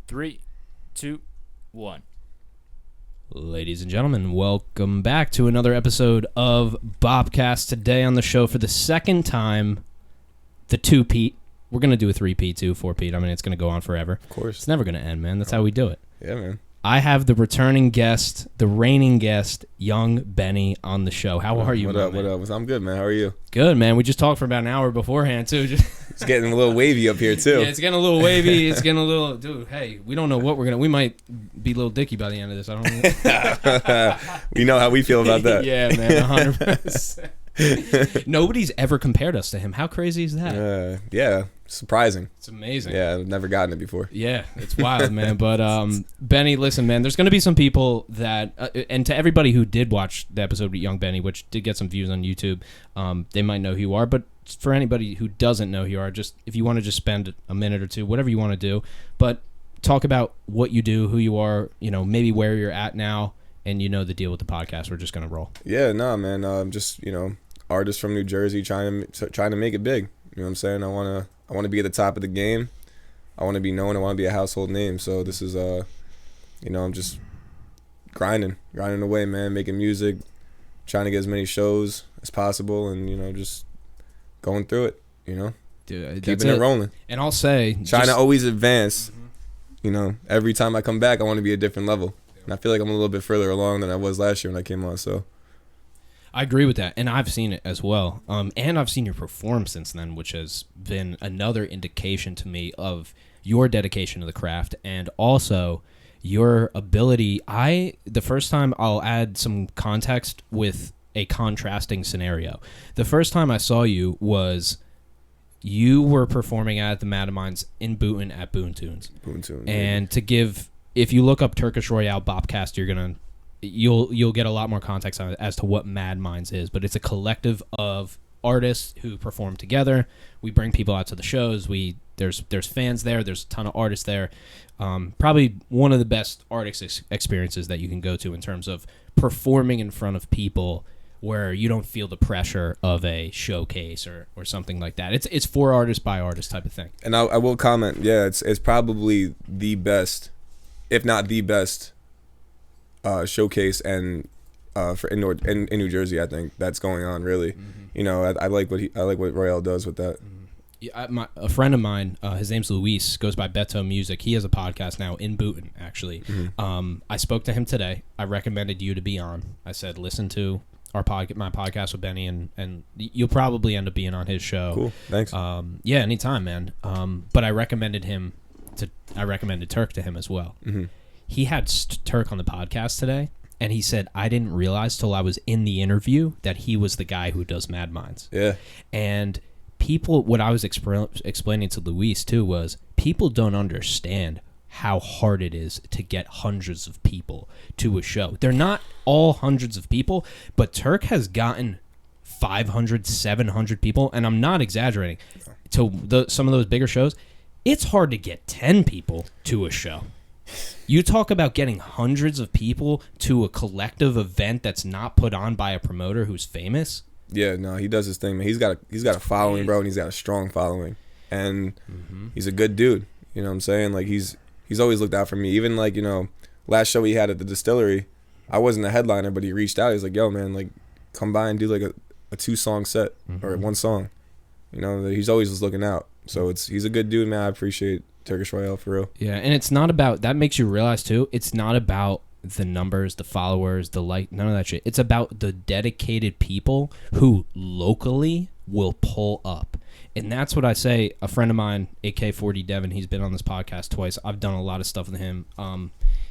3, 2, 1. Ladies and gentlemen, welcome back to another episode of Bobcast. Today on the show for the second time, the two-peat. We're going to do a three-peat too, four-peat. I mean, it's going to go on forever. Of course. It's never going to end, man. That's how we do it. Yeah, man. I have the returning guest, the reigning guest, young Benny, on the show. How are you, What up? I'm good, man. How are you? Good, man. We just talked for about an hour beforehand, too. It's getting a little wavy up here, too. Yeah, it's getting a little wavy. It's getting a little... Dude, hey, we don't know what we're going to... We might be a little dicky by the end of this. I don't know. We know how we feel about that. Yeah, man, 100%. Nobody's ever compared us to him. How crazy is that? Yeah, surprising. It's amazing. Yeah, I've never gotten it before. Yeah, it's wild, man. But Benny, listen, man, there's going to be some people that, and to everybody who did watch the episode with Young Benny, which did get some views on YouTube, they might know who you are. But for anybody who doesn't know who you are, just if you want to just spend a minute or two, whatever you want to do, but talk about what you do, who you are, maybe where you're at now, and the deal with the podcast. We're just going to roll. Yeah, man. Just artist from New Jersey trying to make it big. You know what I'm saying? I want to be at the top of the game. I want to be known. I want to be a household name. So this is I'm just grinding away, man, making music, trying to get as many shows as possible, and just going through it. Dude, keeping it rolling. And I'll say, trying to always advance. Every time I come back, I want to be a different level. And I feel like I'm a little bit further along than I was last year when I came on. So I agree with that, and I've seen it as well. And I've seen you perform since then, which has been another indication to me of your dedication to the craft and also your ability. The first time, I'll add some context with a contrasting scenario. The first time I saw you was you were performing at the Mad Minds in Boonton at Boon Tunes. And to give, if you look up Turkish Royale Bobcast, you'll get a lot more context on it as to what Mad Minds is, but it's a collective of artists who perform together. We bring people out to the shows. There's fans there. There's a ton of artists there. Probably one of the best artist experiences that you can go to in terms of performing in front of people where you don't feel the pressure of a showcase or something like that. It's for artist by artist type of thing. And I will comment. Yeah, it's probably the best, if not the best, showcase and for in New Jersey. I think that's going on really. Mm-hmm. I like what Royale does with that. Mm-hmm. Yeah, a friend of mine, his name's Luis, goes by Beto Music. He has a podcast now in Boonton, actually. Mm-hmm. I spoke to him today. I recommended you to be on. I said, listen to my podcast with Benny, and you'll probably end up being on his show. Cool, thanks. Yeah, anytime, man. But I recommended Turk to him as well. Mm-hmm. He had Turk on the podcast today, and he said, I didn't realize till I was in the interview that he was the guy who does Mad Minds. Yeah. And people, what I was explaining to Luis, too, was people don't understand how hard it is to get hundreds of people to a show. They're not all hundreds of people, but Turk has gotten 500, 700 people, and I'm not exaggerating, to some of those bigger shows. It's hard to get 10 people to a show. You talk about getting hundreds of people to a collective event that's not put on by a promoter who's famous. Yeah, no, he does his thing, man. He's got a following, bro, and he's got a strong following, and he's a good dude. You know what I'm saying? Like he's always looked out for me. Even like last show he had at the distillery, I wasn't a headliner, but he reached out. He's like, "Yo, man, like come by and do like a 2-song set or one song." He's always just looking out. So he's a good dude, man. I appreciate Turkish Royale for real. Yeah, and it's not about, that makes you realize too, it's not about the numbers, the followers, the none of that shit. It's about the dedicated people who locally will pull up. And that's what I say. A friend of mine, AK40 Devin, he's been on this podcast twice. I've done a lot of stuff with him.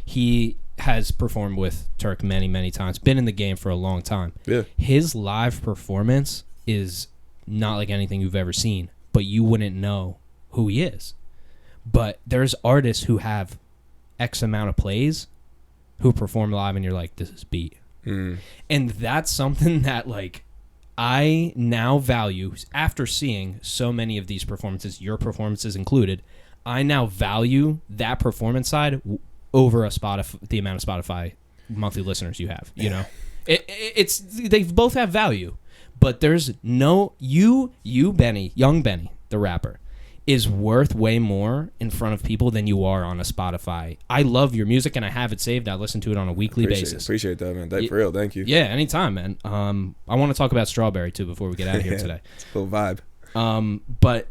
He has performed with Turk many, many times, been in the game for a long time. Yeah. His live performance is not like anything you've ever seen, but you wouldn't know who he is. But there's artists who have X amount of plays who perform live and you're like, this is beat. And that's something that like I now value after seeing so many of these performances, your performances included. I now value that performance side over the amount of Spotify monthly listeners you have. It's they both have value, but there's no you Benny, young Benny, the rapper, is worth way more in front of people than you are on a Spotify. I love your music and I have it saved. I listen to it on a weekly basis. Appreciate that, man. For real, thank you. Yeah, anytime, man. I want to talk about Strawberry too before we get out of here today. It's a little vibe. But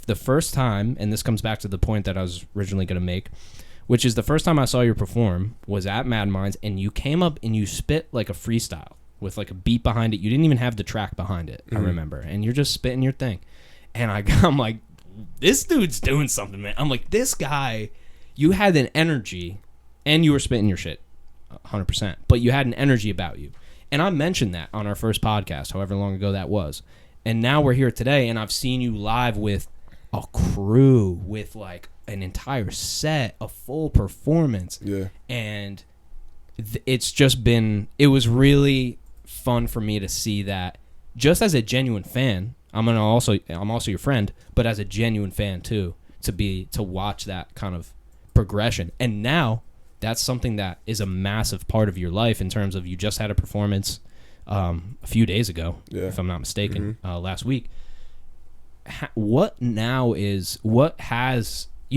the first time, and this comes back to the point that I was originally going to make, which is the first time I saw you perform was at Mad Minds, and you came up and you spit like a freestyle with like a beat behind it. You didn't even have the track behind it, I remember. And you're just spitting your thing. And I'm like, this dude's doing something, man. I'm like, this guy, you had an energy, and you were spitting your shit, 100%. But you had an energy about you. And I mentioned that on our first podcast, however long ago that was. And now we're here today, and I've seen you live with a crew, with like an entire set, a full performance. Yeah. And it's just been, it was really fun for me to see that, just as a genuine fan. I'm also your friend, but as a genuine fan too, to watch that kind of progression. And now that's something that is a massive part of your life in terms of, you just had a performance a few days ago, if I'm not mistaken, last week. You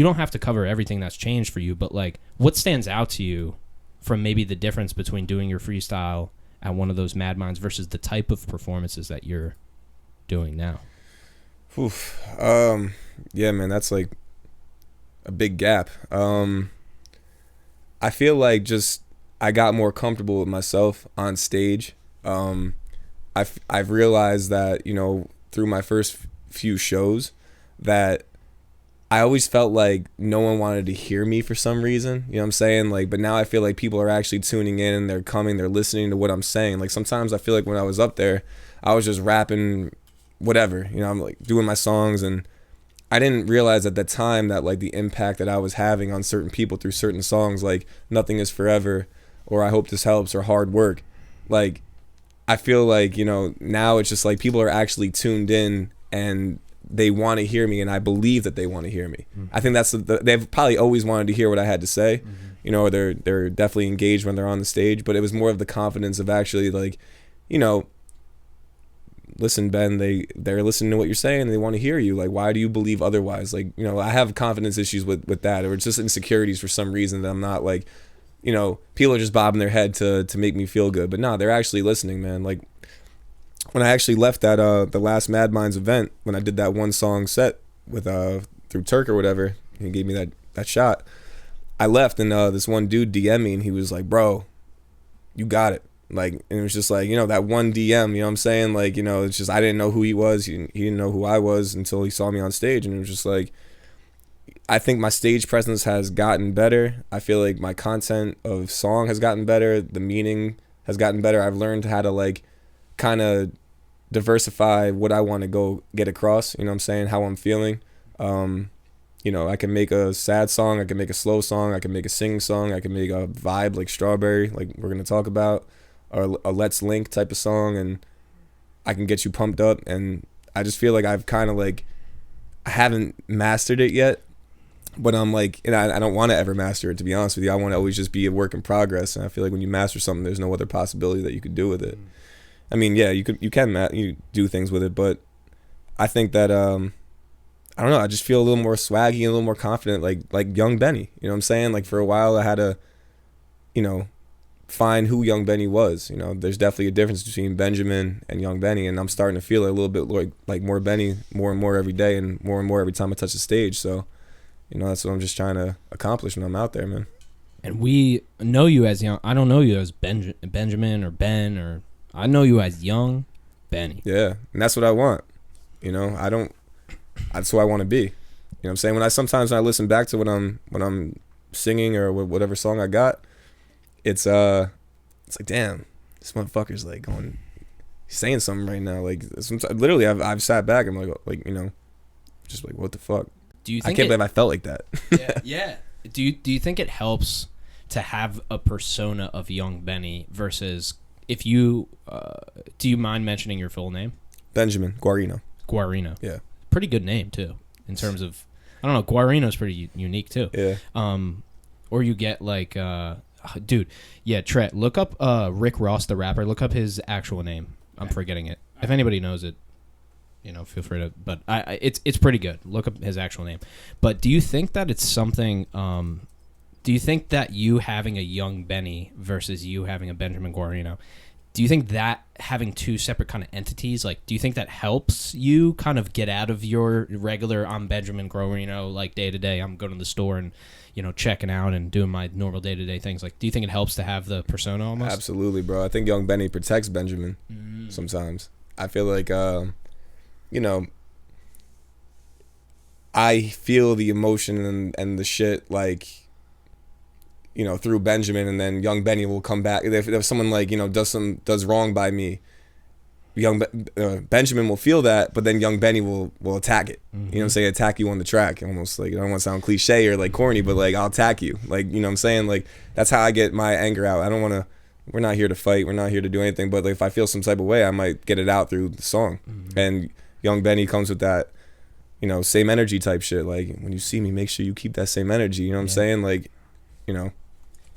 don't have to cover everything that's changed for you, but like, what stands out to you from maybe the difference between doing your freestyle at one of those Mad Minds versus the type of performances that you're doing now? Oof. Yeah, man, that's like a big gap. I feel like just I got more comfortable with myself on stage. I've realized that, you know, through my first few shows, that I always felt like no one wanted to hear me for some reason. You know what I'm saying? Like, but now I feel like people are actually tuning in, they're coming, they're listening to what I'm saying. Like, sometimes I feel like when I was up there, I was just rapping whatever, you know, I'm like doing my songs, and I didn't realize at that time that like the impact that I was having on certain people through certain songs, like Nothing Is Forever, or I Hope This Helps, or Hard Work. Like, I feel like, you know, now it's just like people are actually tuned in and they want to hear me, and I believe that they want to hear me. I think that's they've probably always wanted to hear what I had to say, you know, or they're definitely engaged when they're on the stage, but it was more of the confidence of actually like, you know, listen, Ben, they're listening to what you're saying, and they want to hear you. Like, why do you believe otherwise? Like, you know, I have confidence issues with that, or it's just insecurities for some reason that I'm not like, you know, people are just bobbing their head to make me feel good. But no, they're actually listening, man. Like, when I actually left that the last Mad Minds event, when I did that one song set with through Turk or whatever, he gave me that shot. I left, and this one dude DM'd me, and he was like, "Bro, you got it." Like, and it was just like, you know, that one DM, you know what I'm saying? Like, you know, it's just, I didn't know who he was. He didn't know who I was until he saw me on stage. And it was just like, I think my stage presence has gotten better. I feel like my content of song has gotten better. The meaning has gotten better. I've learned how to like kind of diversify what I want to go get across, you know what I'm saying? How I'm feeling. You know, I can make a sad song. I can make a slow song. I can make a sing song. I can make a vibe like Strawberry, like we're going to talk about. Or a Let's Link type of song, and I can get you pumped up. And I just feel like I've kind of like, I haven't mastered it yet, but I'm like, and I don't want to ever master it, to be honest with you. I want to always just be a work in progress. And I feel like when you master something, there's no other possibility that you could do with it. I mean, yeah, you can do things with it, but I think that I don't know, I just feel a little more swaggy and a little more confident, like Young Benny. You know what I'm saying? Like, for a while I had to, you know, find who Young Benny was. You know, there's definitely a difference between Benjamin and Young Benny, and I'm starting to feel it a little bit like more Benny, more and more every day, and more every time I touch the stage. So, you know, that's what I'm just trying to accomplish when I'm out there, man. And we know you as Young. I don't know you as Benjamin or Ben, or I know you as Young Benny. Yeah, and that's what I want. You know, that's who I want to be. You know what I'm saying? When I listen back to when I'm singing or whatever song I got, it's like, damn, this motherfucker's like he's saying something right now. Like, literally, I've sat back and I'm like, you know, just like, what the fuck? Do you think I can't believe I felt like that. Yeah. Do you think it helps to have a persona of Young Benny versus if you do you mind mentioning your full name? Benjamin Guarino. Yeah. Pretty good name too. In terms of, I don't know, Guarino's pretty unique too. Yeah. Or you get like dude, yeah, Tret, look up Rick Ross the rapper. Look up his actual name. I'm forgetting it. If anybody knows it, feel free to. But it's pretty good. Look up his actual name. But do you think that it's something? Do you think that you having a young Benny versus you having a Benjamin Guarino, do you think that having two separate kind of entities, like, do you think that helps you kind of get out of your regular I'm Benjamin Guarino, like day to day, I'm going to the store and checking out and doing my normal day to day things? Like, do you think it helps to have the persona almost? Absolutely, bro. I think young Benny protects Benjamin sometimes. I feel like I feel the emotion and the shit like, through Benjamin, and then young Benny will come back. If someone like, does wrong by me, Benjamin will feel that, but then young Benny will attack it. You know what I'm saying? Attack you on the track. Almost like, I don't want to sound cliche or like corny, but like, I'll attack you. Like, you know what I'm saying? Like, that's how I get my anger out. I don't want to, we're not here to fight. We're not here to do anything. But like, if I feel some type of way, I might get it out through the song. And young Benny comes with that, same energy type shit. Like, when you see me, make sure you keep that same energy. You know what I'm saying? Like,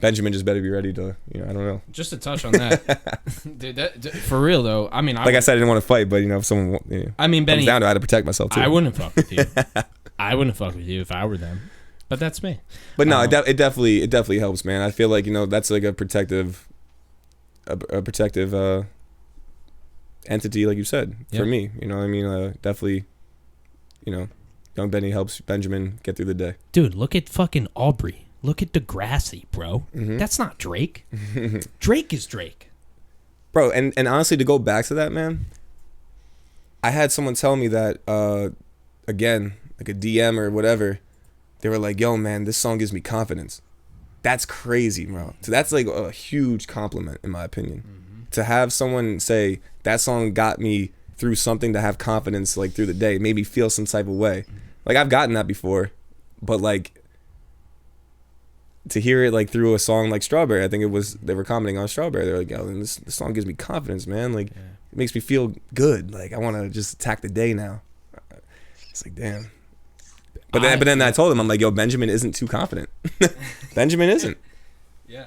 Benjamin just better be ready to, I don't know. Just to touch on that, dude, for real though. I mean, I said, I didn't want to fight, but if someone, I mean, Benny, comes down to, I had to protect myself too. I wouldn't fuck with you. I wouldn't fuck with you if I were them, but that's me. But no, it definitely helps, man. I feel like that's like a protective entity, like you said, for me. You know what I mean? Definitely, young Benny helps Benjamin get through the day. Dude, look at fucking Aubrey. Look at Degrassi, bro. That's not Drake. Drake is Drake. Bro, and honestly, to go back to that, man, I had someone tell me that, again, like a DM or whatever, they were like, yo, man, this song gives me confidence. That's crazy, bro. So that's like a huge compliment, in my opinion. To have someone say, that song got me through something, to have confidence, like, through the day, made me feel some type of way. Like, I've gotten that before, but, like, to hear it like through a song like Strawberry, I think they were commenting on Strawberry. They're like, yo, this song gives me confidence, man. Like, it makes me feel good. Like, I want to just attack the day now. It's like, damn. But then I told him, I'm like, yo, Benjamin isn't too confident. Benjamin isn't. Yeah.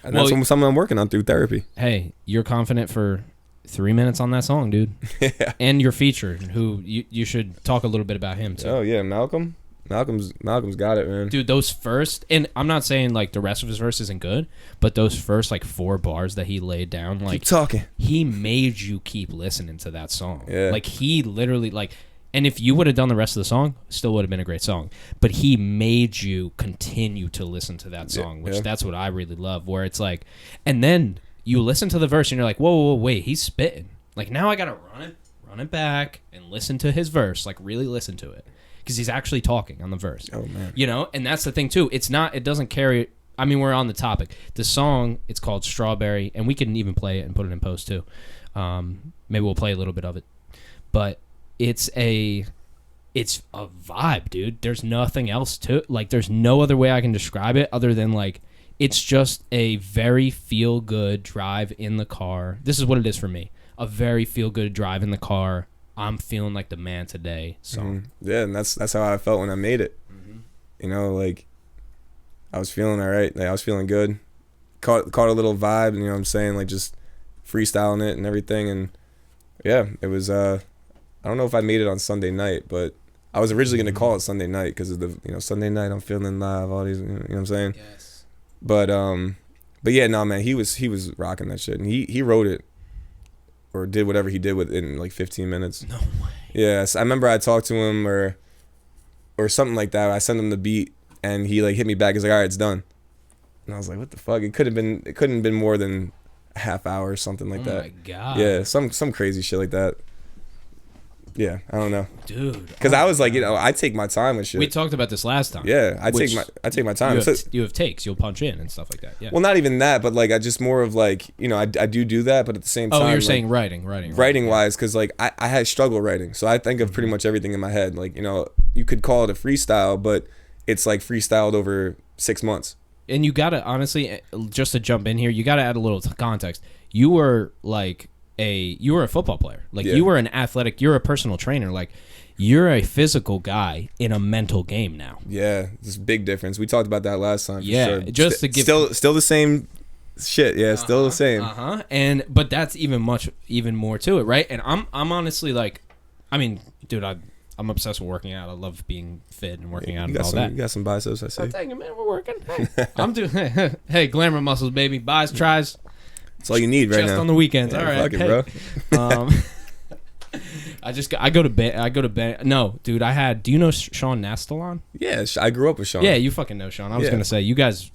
And that's something I'm working on through therapy. Hey, you're confident for 3 minutes on that song, dude. Yeah. And your feature, who you should talk a little bit about him too. Oh yeah, Malcolm's got it, man. Dude, those first, and I'm not saying like the rest of his verse isn't good, but those first like 4 bars that he laid down, like, keep talking. He made you keep listening to that song. Yeah. Like, he literally, like, and if you would have done the rest of the song, still would have been a great song. But he made you continue to listen to that song, which that's what I really love. Where it's like, and then you listen to the verse and you're like, whoa, wait, he's spitting. Like, now I gotta run it back and listen to his verse, like really listen to it. Because he's actually talking on the verse. Oh, man. And that's the thing, too. It doesn't carry... I mean, we're on the topic. The song, it's called Strawberry, and we can even play it and put it in post, too. Maybe we'll play a little bit of it. But it's a vibe, dude. There's nothing else to it. Like, there's no other way I can describe it other than, like, it's just a very feel-good drive in the car. This is what it is for me. A very feel-good drive in the car. I'm feeling like the man today song. Yeah, and that's how I felt when I made it. Like, I was feeling all right. Like, I was feeling good. Caught a little vibe, what I'm saying? Like, just freestyling it and everything. And yeah, it was, I don't know if I made it on Sunday night, but I was originally going to call it Sunday night because of the, Sunday night, I'm feeling live, all these, you know what I'm saying? Yes. But yeah, no, man, he was rocking that shit. And he wrote it. Or did whatever he did with it in like 15 minutes. No way. Yeah, so I remember I talked to him or something like that. I sent him the beat and he like hit me back. He's like, all right, it's done. And I was like, what the fuck? It couldn't have been more than a half hour or something like that. Oh my god. Yeah, some crazy shit like that. Yeah, I don't know, dude. Because I was like, I take my time with shit. We talked about this last time. Yeah, I take my time. You have takes. You'll punch in and stuff like that. Yeah. Well, not even that, but like I just more of like I do that, but at the same time. Oh, you're like, saying writing wise, because like I had struggle writing, so I think of pretty much everything in my head. Like you could call it a freestyle, but it's like freestyled over 6 months. And you gotta honestly, just to jump in here, you gotta add a little context. You were a football player. Like, you were an athletic, you're a personal trainer. Like, you're a physical guy in a mental game now. Yeah, there's a big difference. We talked about that last time. Yeah, sure. just to give still the same shit. Yeah, still the same. But that's even more to it, right? And I'm honestly like, I mean, dude, I'm obsessed with working out. I love being fit and working out and all that. You got some biceps, I see. Oh, thank you, man. We're working. Hey, I'm doing. Hey, glamour muscles, baby. Buys, tries. That's all you need right now. Just on the weekends. Yeah, all right, fuck it, bro. I go to bed. No, dude. Do you know Sean Nastalon? Yeah, I grew up with Sean. Yeah, you fucking know Sean. I was gonna say you guys.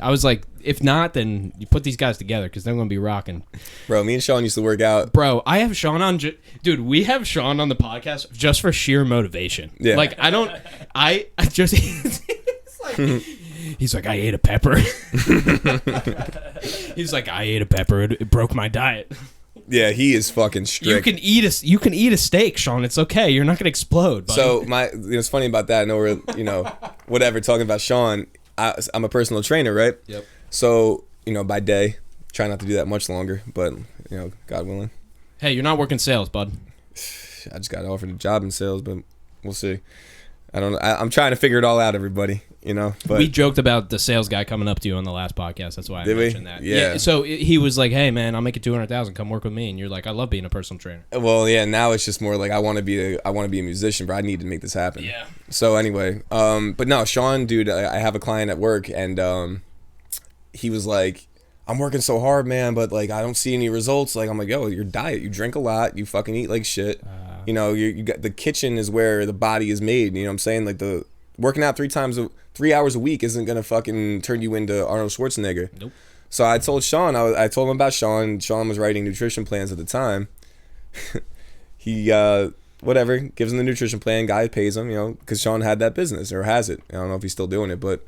I was like, if not, then you put these guys together because they're gonna be rocking. Bro, me and Sean used to work out. Bro, I have Sean on. Dude, we have Sean on the podcast just for sheer motivation. Yeah. Like I just. He's like, I ate a pepper. He's like, I ate a pepper. It broke my diet. Yeah, he is fucking strict. You can eat a steak, Sean. It's okay. You're not gonna explode. Buddy. So it's funny about that. I know we're whatever talking about Sean. I'm a personal trainer, right? Yep. So by day, try not to do that much longer, but God willing. Hey, you're not working sales, bud. I just got offered a job in sales, but we'll see. I don't know. I'm trying to figure it all out, everybody. But we joked about the sales guy coming up to you on the last podcast. That's why I mentioned that. Yeah. So he was like, "Hey, man, I'll make it 200,000. Come work with me." And you're like, "I love being a personal trainer." Well, yeah. Now it's just more like I want to be a musician, but I need to make this happen. Yeah. So anyway, but no, Sean, dude, I have a client at work, and he was like, "I'm working so hard, man, but like I don't see any results." Like I'm like, "Yo, your diet, you drink a lot, you fucking eat like shit. You got the kitchen is where the body is made. You know what I'm saying? Like the working out 3 hours a week isn't gonna fucking turn you into Arnold Schwarzenegger." Nope. So I told Sean, I told him about Sean. Sean was writing nutrition plans at the time. He whatever gives him the nutrition plan. Guy pays him, because Sean had that business or has it. I don't know if he's still doing it, but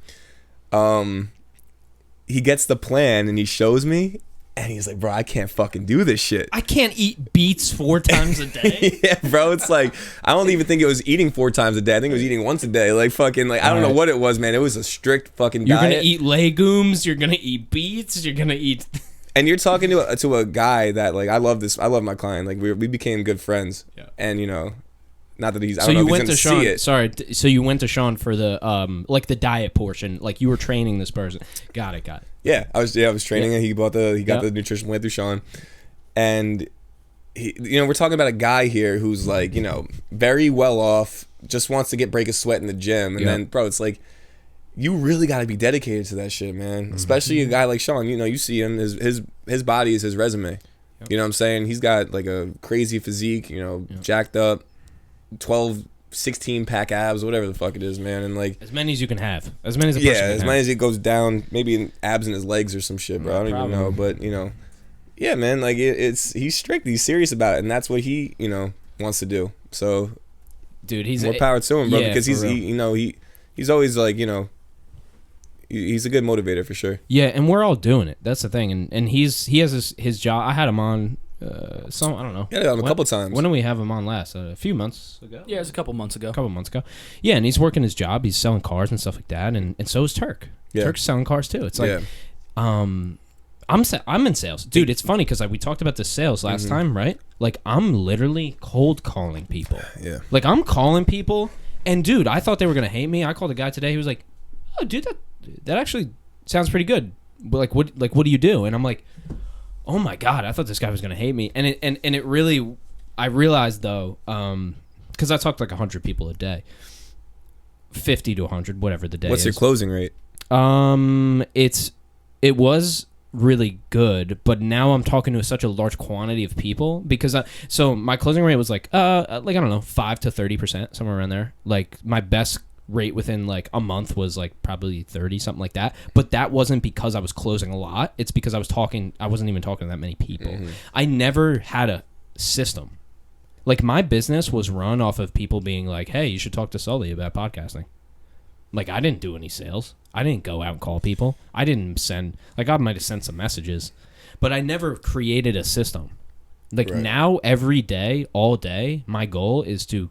he gets the plan and he shows me. And he's like, "Bro, I can't fucking do this shit. I can't eat beets 4 times a day." Yeah, bro. It's like, I don't even think it was eating 4 times a day. I think it was eating once a day. Like, fucking, like, I don't know what it was, man. It was a strict fucking You're diet. going to eat legumes. You're going to eat beets. You're going to eat... And you're talking to a guy that, like, I love my client. Like, we became good friends. Yeah. And, not that he's, I don't know if he's going to see it. Sorry. So you went to Sean for the, like, the diet portion. Like, you were training this person. Got it. Yeah, I was training, and he got the nutrition plan through Sean, and we're talking about a guy here who's like, very well off, just wants to break a sweat in the gym, and then, bro, it's like, you really got to be dedicated to that shit, man. Mm-hmm. Especially a guy like Sean. You see him, his body is his resume. Yep. You know what I'm saying? He's got like a crazy physique, jacked up, 16 pack abs, whatever the fuck it is, man, and like as many as you can have, as many as a person can as have. many as it goes down, maybe abs in his legs or some shit, bro. I don't even know, but yeah, man, like he's strict, he's serious about it, and that's what he wants to do. So, dude, he's more power to him, bro, because he's always like he's a good motivator for sure. Yeah, and we're all doing it. That's the thing, and he has his job. I had him on. I don't know. Yeah, a couple times. When did we have him on last? A few months ago? Yeah, it was a couple months ago. Yeah, and he's working his job. He's selling cars and stuff like that, and so is Turk. Yeah. Turk's selling cars too. It's like, I'm in sales. Dude, it's funny because we talked about this sales last time, right? Like, I'm literally cold calling people. Yeah. Like, I'm calling people, and dude, I thought they were going to hate me. I called a guy today. He was like, "Oh, dude, that actually sounds pretty good. But what do you do?" And I'm like, oh my God, I thought this guy was going to hate me. And it really, I realized though, because I talked to like 100 people a day, 50 to 100, whatever the day What's is. your closing rate? It was really good, but now I'm talking to such a large quantity of people because so my closing rate was like I don't know, 5 to 30%, somewhere around there. Like my best rate within like a month was like probably 30, something like that, but that wasn't because I was closing a lot. It's because I wasn't even talking to that many people. I never had a system. Like my business was run off of people being like, "Hey, you should talk to Sully about podcasting." Like I didn't do any sales. I didn't go out and call people. I didn't send, like I might have sent some messages, but I never created a system. Like now every day, all day, my goal is to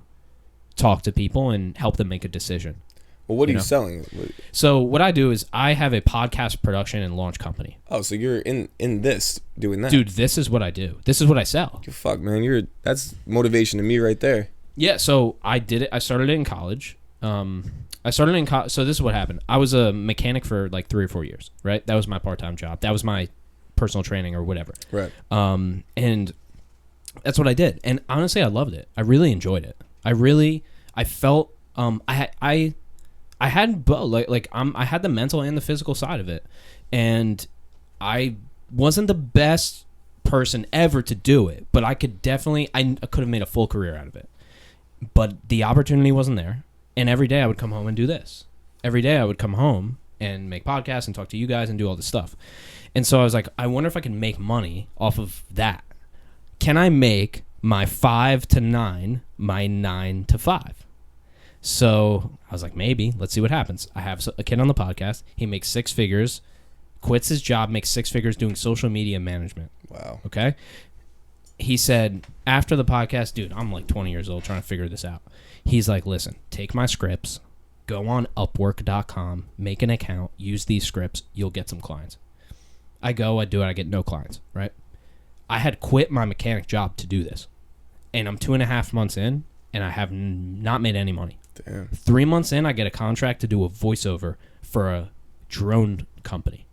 talk to people and help them make a decision. Well, what are you selling? So what I do is I have a podcast production and launch company. Oh, so you're in this doing that? Dude, this is what I do. This is what I sell. Fuck, man, that's motivation to me right there. Yeah, so I did it. I started it in college. So this is what happened. I was a mechanic for like 3 or 4 years, right? That was my part-time job. That was my personal training or whatever. Right. And that's what I did. And honestly, I loved it. I really enjoyed it. I felt, I had both, I had the mental and the physical side of it. And I wasn't the best person ever to do it, but I could have made a full career out of it. But the opportunity wasn't there. And every day I would come home and do this. Every day I would come home and make podcasts and talk to you guys and do all this stuff. And so I was like, I wonder if I can make money off of that. Can I make my 5 to 9 my 9 to 5? So I was like, maybe. Let's see what happens. I have a kid on the podcast. He makes 6 figures, quits his job, makes 6 figures doing social media management. Wow. Okay? He said, after the podcast, dude, I'm like 20 years old trying to figure this out. He's like, listen, take my scripts, go on Upwork.com, make an account, use these scripts, you'll get some clients. I do it, I get no clients, right? I had quit my mechanic job to do this. And I'm 2.5 months in, and I have not made any money. Damn. 3 months in, I get a contract to do a voiceover for a drone company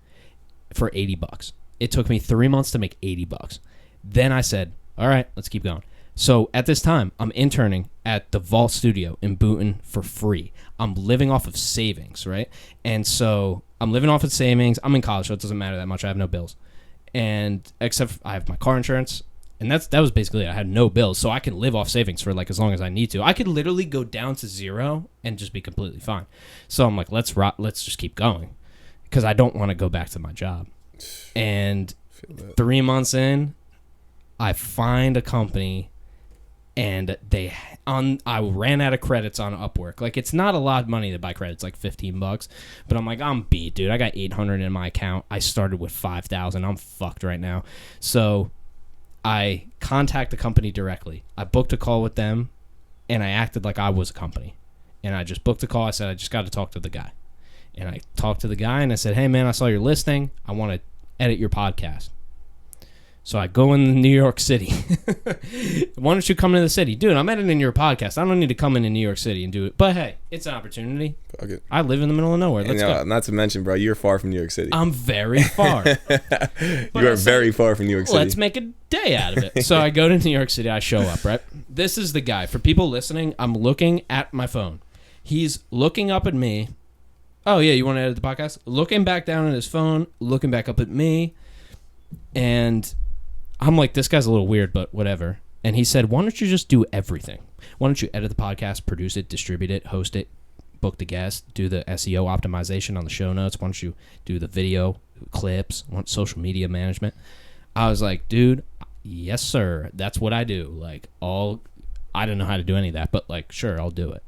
for $80. It took me 3 months to make $80. Then I said, all right, let's keep going. So at this time, I'm interning at the Vault Studio in Boonton for free. I'm living off of savings, right? And so I'm living off of savings. I'm in college, so it doesn't matter that much. I have no bills. And except I have my car insurance. And that was basically it. I had no bills, so I can live off savings for like as long as I need to. I could literally go down to zero and just be completely fine. So I'm like, let's just keep going, because I don't want to go back to my job. And 3 months in, I find a company, and I ran out of credits on Upwork. Like, it's not a lot of money to buy credits, like $15. But I'm like, I'm beat, dude. I got 800 in my account. I started with 5,000. I'm fucked right now. So I contact the company directly. I booked a call with them, and I acted like I was a company. And I just booked a call. I said, I just got to talk to the guy. And I talked to the guy, and I said, hey, man, I saw your listing. I want to edit your podcast. So I go in New York City. Why don't you come to the city? Dude, I'm editing your podcast. I don't need to come into New York City and do it. But hey, it's an opportunity. Okay. I live in the middle of nowhere. Let's go. Not to mention, bro, you're far from New York City. I'm very far. You are very far from New York City. Let's make a day out of it. So I go to New York City. I show up, right? This is the guy. For people listening, I'm looking at my phone. He's looking up at me. Oh, yeah, you want to edit the podcast? Looking back down at his phone, looking back up at me. And I'm like, this guy's a little weird, but whatever. And he said, why don't you just do everything? Why don't you edit the podcast, produce it, distribute it, host it, book the guest, do the SEO optimization on the show notes? Why don't you do the video clips, social media management? I was like, dude, yes, sir. That's what I do. Like, I don't know how to do any of that, but like, sure, I'll do it.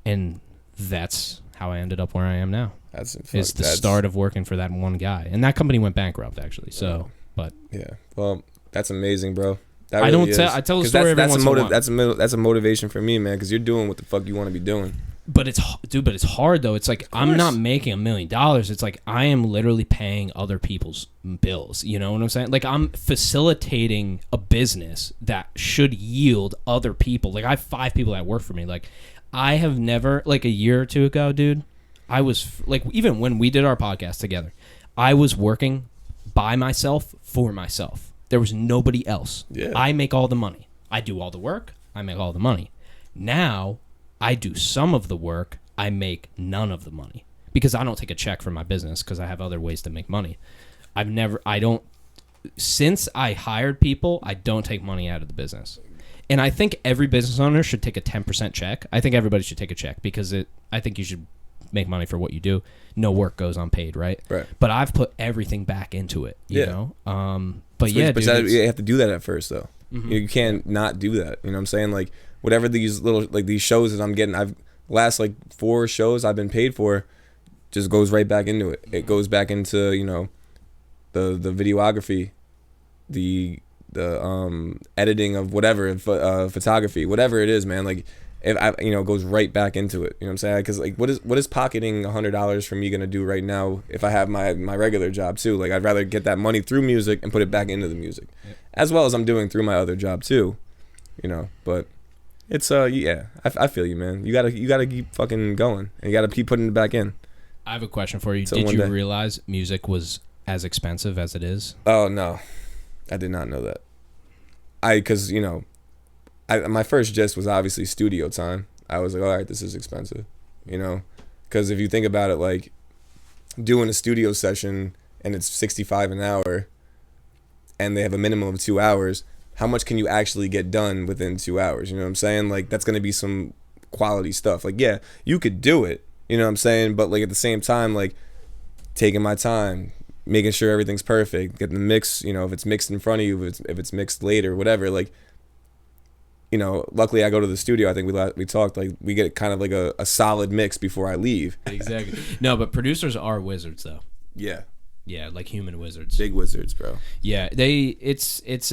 And that's how I ended up where I am now. It's the start of working for that one guy. And that company went bankrupt, actually. So, but yeah, well, that's amazing, bro. I tell the story every once in a while. That's a motivation for me, man, because you're doing what the fuck you want to be doing. But it's hard though. It's like I'm not making $1 million. It's like I am literally paying other people's bills. You know what I'm saying? Like I'm facilitating a business that should yield other people. Like I have 5 people that work for me. Like I have never, like a year or 2 ago, dude, I was like, even when we did our podcast together, I was working by myself for myself. There was nobody else. Yeah. I make all the money. I do all the work. I make all the money. Now, I do some of the work. I make none of the money. Because I don't take a check for my business because I have other ways to make money. Since I hired people, I don't take money out of the business. And I think every business owner should take a 10% check. I think everybody should take a check because I think you should make money for what you do. No work goes unpaid, right? Right. But I've put everything back into it, you know? But yeah, dude, you have to do that at first, though. Mm-hmm. You can't not do that. You know what I'm saying? Like, whatever these little, like, these shows that I'm getting, last, like, 4 shows I've been paid for just goes right back into it. It goes back into, you know, the videography, the editing of whatever, photography, whatever it is, man. Like, if it goes right back into it. You know what I'm saying? Because like, what is pocketing $100 from me gonna do right now if I have my regular job too? Like, I'd rather get that money through music and put it back into the music, as well as I'm doing through my other job too. You know, but it's I feel you, man. You gotta keep fucking going, and you gotta keep putting it back in. I have a question for you. Did you realize music was as expensive as it is? Oh no, I did not know that. because my first gist was obviously studio time. I was like, all right, this is expensive, because if you think about it, like doing a studio session and it's $65 an hour, and they have a minimum of 2 hours. How much can you actually get done within 2 hours? You know what I'm saying? Like, that's gonna be some quality stuff. Like, yeah, you could do it. You know what I'm saying? But like at the same time, like taking my time, making sure everything's perfect, getting the mix. If it's mixed in front of you, if it's mixed later, whatever. Like, luckily I go to the studio. I think we talked, like we get kind of like a solid mix before I leave. Exactly. No, but producers are wizards though. Yeah. Yeah, like human wizards. Big wizards, bro. Yeah, it's the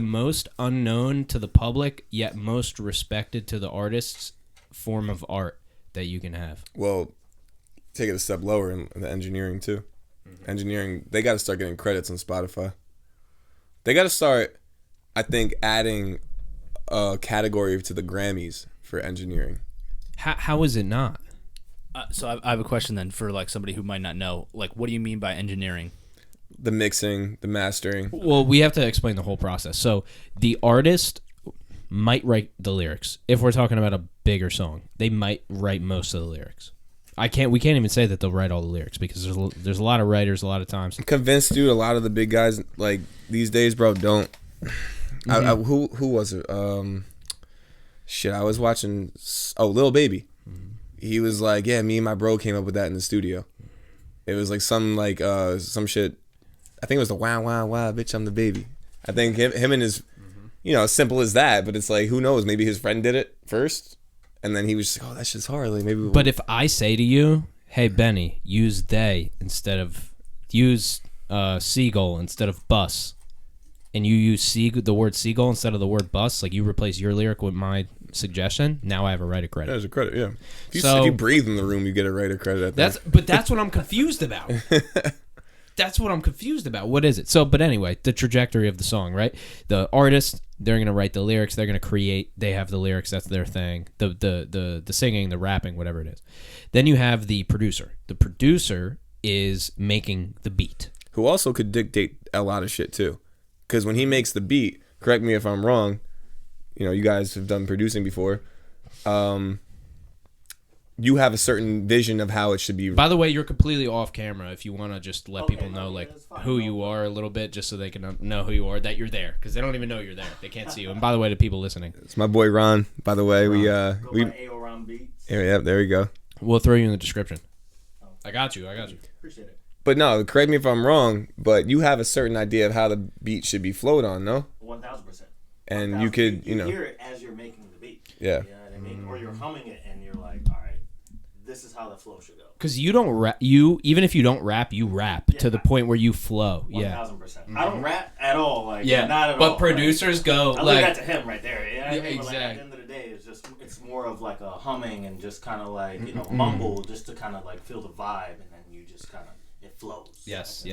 most unknown to the public yet most respected to the artists form of art that you can have. Well, take it a step lower in the engineering too. Mm-hmm. Engineering, they got to start getting credits on Spotify. They got to start, I think, adding a category to the Grammys for engineering. How is it not? So I have a question then for like somebody who might not know. Like, what do you mean by engineering? The mixing, the mastering. Well, we have to explain the whole process. So the artist might write the lyrics. If we're talking about a bigger song, they might write most of the lyrics. We can't even say that they'll write all the lyrics because there's a lot of writers a lot of times. I'm convinced, dude, a lot of the big guys like these days, bro, don't. Mm-hmm. Who was it? I was watching. Lil Baby. Mm-hmm. He was like, yeah, me and my bro came up with that in the studio. It was like some shit. I think it was the wow, wow, wow, bitch, I'm the baby. I think him and his, as simple as that. But it's like, who knows? Maybe his friend did it first, and then he was just like, oh, that shit's hard. Like maybe. But if I say to you, hey Benny, use they instead of seagull instead of bus, and you use the word seagull instead of the word bus, like you replace your lyric with my suggestion, now I have a writer credit. There's a credit, yeah. If you breathe in the room, you get a writer credit. That's what I'm confused about. That's what I'm confused about. What is it? So, but anyway, the trajectory of the song, right? The artist, they're gonna write the lyrics. They're gonna create. They have the lyrics. That's their thing. The singing, the rapping, whatever it is. Then you have the producer. The producer is making the beat. Who also could dictate a lot of shit too, because when he makes the beat, correct me if I'm wrong. You guys have done producing before. You have a certain vision of how it should be. By the way, you're completely off camera if you want to just let people know like who you are a little bit, just so they can know who you are, that you're there, because they don't even know you're there. They can't see you. And by the way, to people listening, it's my boy Ron. By the way, we Ron Beats. Yeah, there we go. We'll throw you in the description. I got you. Appreciate it. But no, correct me if I'm wrong, but you have a certain idea of how the beat should be flowed on, no? 1,000%. And you could, you hear it as you're making the beat. Yeah. You know what I mean? Or you're humming it and you're like, all right, this is how the flow should go. Because you don't rap. Even if you don't rap, you rap to the point where you flow. 1,000%. Mm-hmm. I don't rap at all. Like, not at all. But producers go I like. leave that to him right there. You know what I mean? Exactly. But like, at the end of the day, it's more of like a humming and just kind of like mumble, just to kind of like feel the vibe, and then you just kind of it flows. Yes.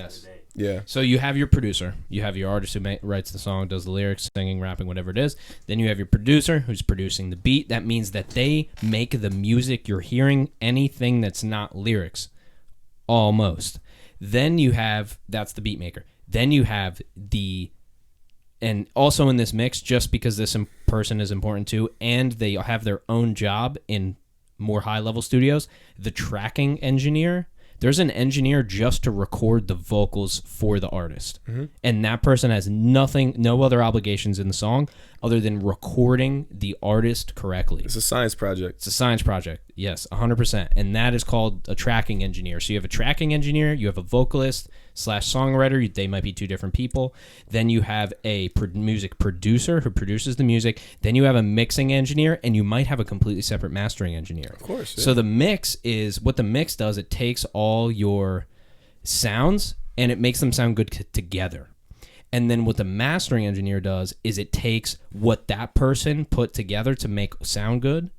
Yeah. So you have your producer, you have your artist who writes the song, does the lyrics, singing, rapping, whatever it is. Then you have your producer who's producing the beat. That means that they make the music you're hearing, anything that's not lyrics, almost. Then you have, that's the beat maker. Then you have and also in this mix, just because this person is important too, and they have their own job in more high-level studios, the tracking engineer. There's an engineer just to record the vocals for the artist. Mm-hmm. And that person has no other obligations in the song other than recording the artist correctly. It's a science project. It's a science project, yes, 100%. And that is called a tracking engineer. So you have a tracking engineer, you have a vocalist / songwriter. They might be two different people. Then you have a music producer who produces the music. Then you have a mixing engineer, and you might have a completely separate mastering engineer. Of course. Yeah. So the mix is, what the mix does, it takes all your sounds and it makes them sound good together. And then what the mastering engineer does is it takes what that person put together to make sound good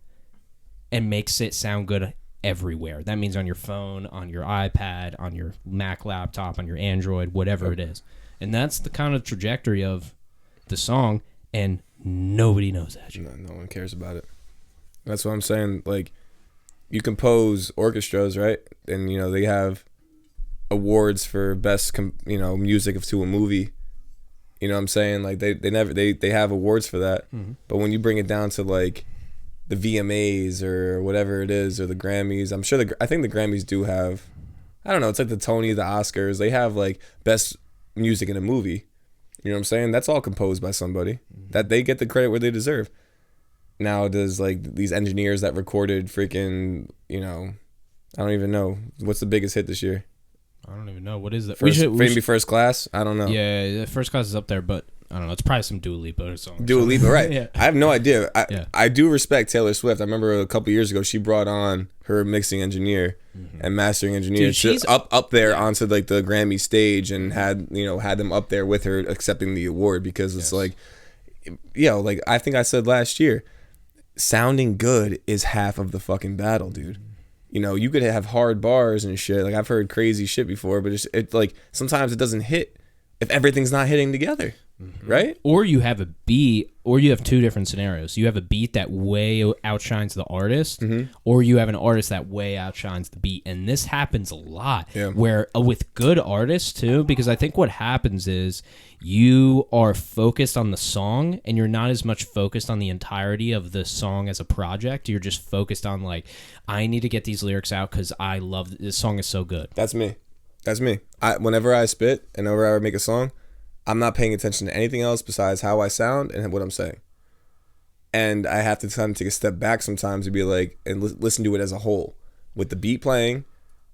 and makes it sound good everywhere. That means on your phone, on your iPad, on your Mac laptop, on your Android, whatever it is. And that's the kind of trajectory of the song, and nobody knows that. No one cares about it. That's what I'm saying. Like, you compose orchestras, right? And, they have awards for best music to a movie. You know what I'm saying? Like they have awards for that. But when you bring it down to like the VMAs or whatever it is, or the Grammys, I think the Grammys do have, I don't know, it's like the Tony, the Oscars, they have like best music in a movie. You know what I'm saying? That's all composed by somebody. That they get the credit where they deserve. Now does like these engineers that recorded freaking, I don't even know. What's the biggest hit this year? I don't even know. What is that? Maybe First Class? I don't know. Yeah, First Class is up there, but I don't know. It's probably some Dua Lipa song. Dua Lipa, right. Yeah. I have no idea. I do respect Taylor Swift. I remember a couple years ago, she brought on her mixing engineer and mastering engineer. Dude, she's up there onto like the Grammy stage and had them up there with her accepting the award, because it's like, like I think I said last year, sounding good is half of the fucking battle, dude. You could have hard bars and shit. Like I've heard crazy shit before, but it's like sometimes it doesn't hit if everything's not hitting together, right? Or you have a beat, or you have two different scenarios. You have a beat that way outshines the artist, or you have an artist that way outshines the beat. And this happens a lot, where with good artists too, because I think what happens is you are focused on the song and you're not as much focused on the entirety of the song as a project. You're just focused on like, I need to get these lyrics out because I love this song is so good. That's me. Whenever I spit and whenever I make a song, I'm not paying attention to anything else besides how I sound and what I'm saying. And I have to kind of take a step back sometimes to be like, and listen to it as a whole, with the beat playing,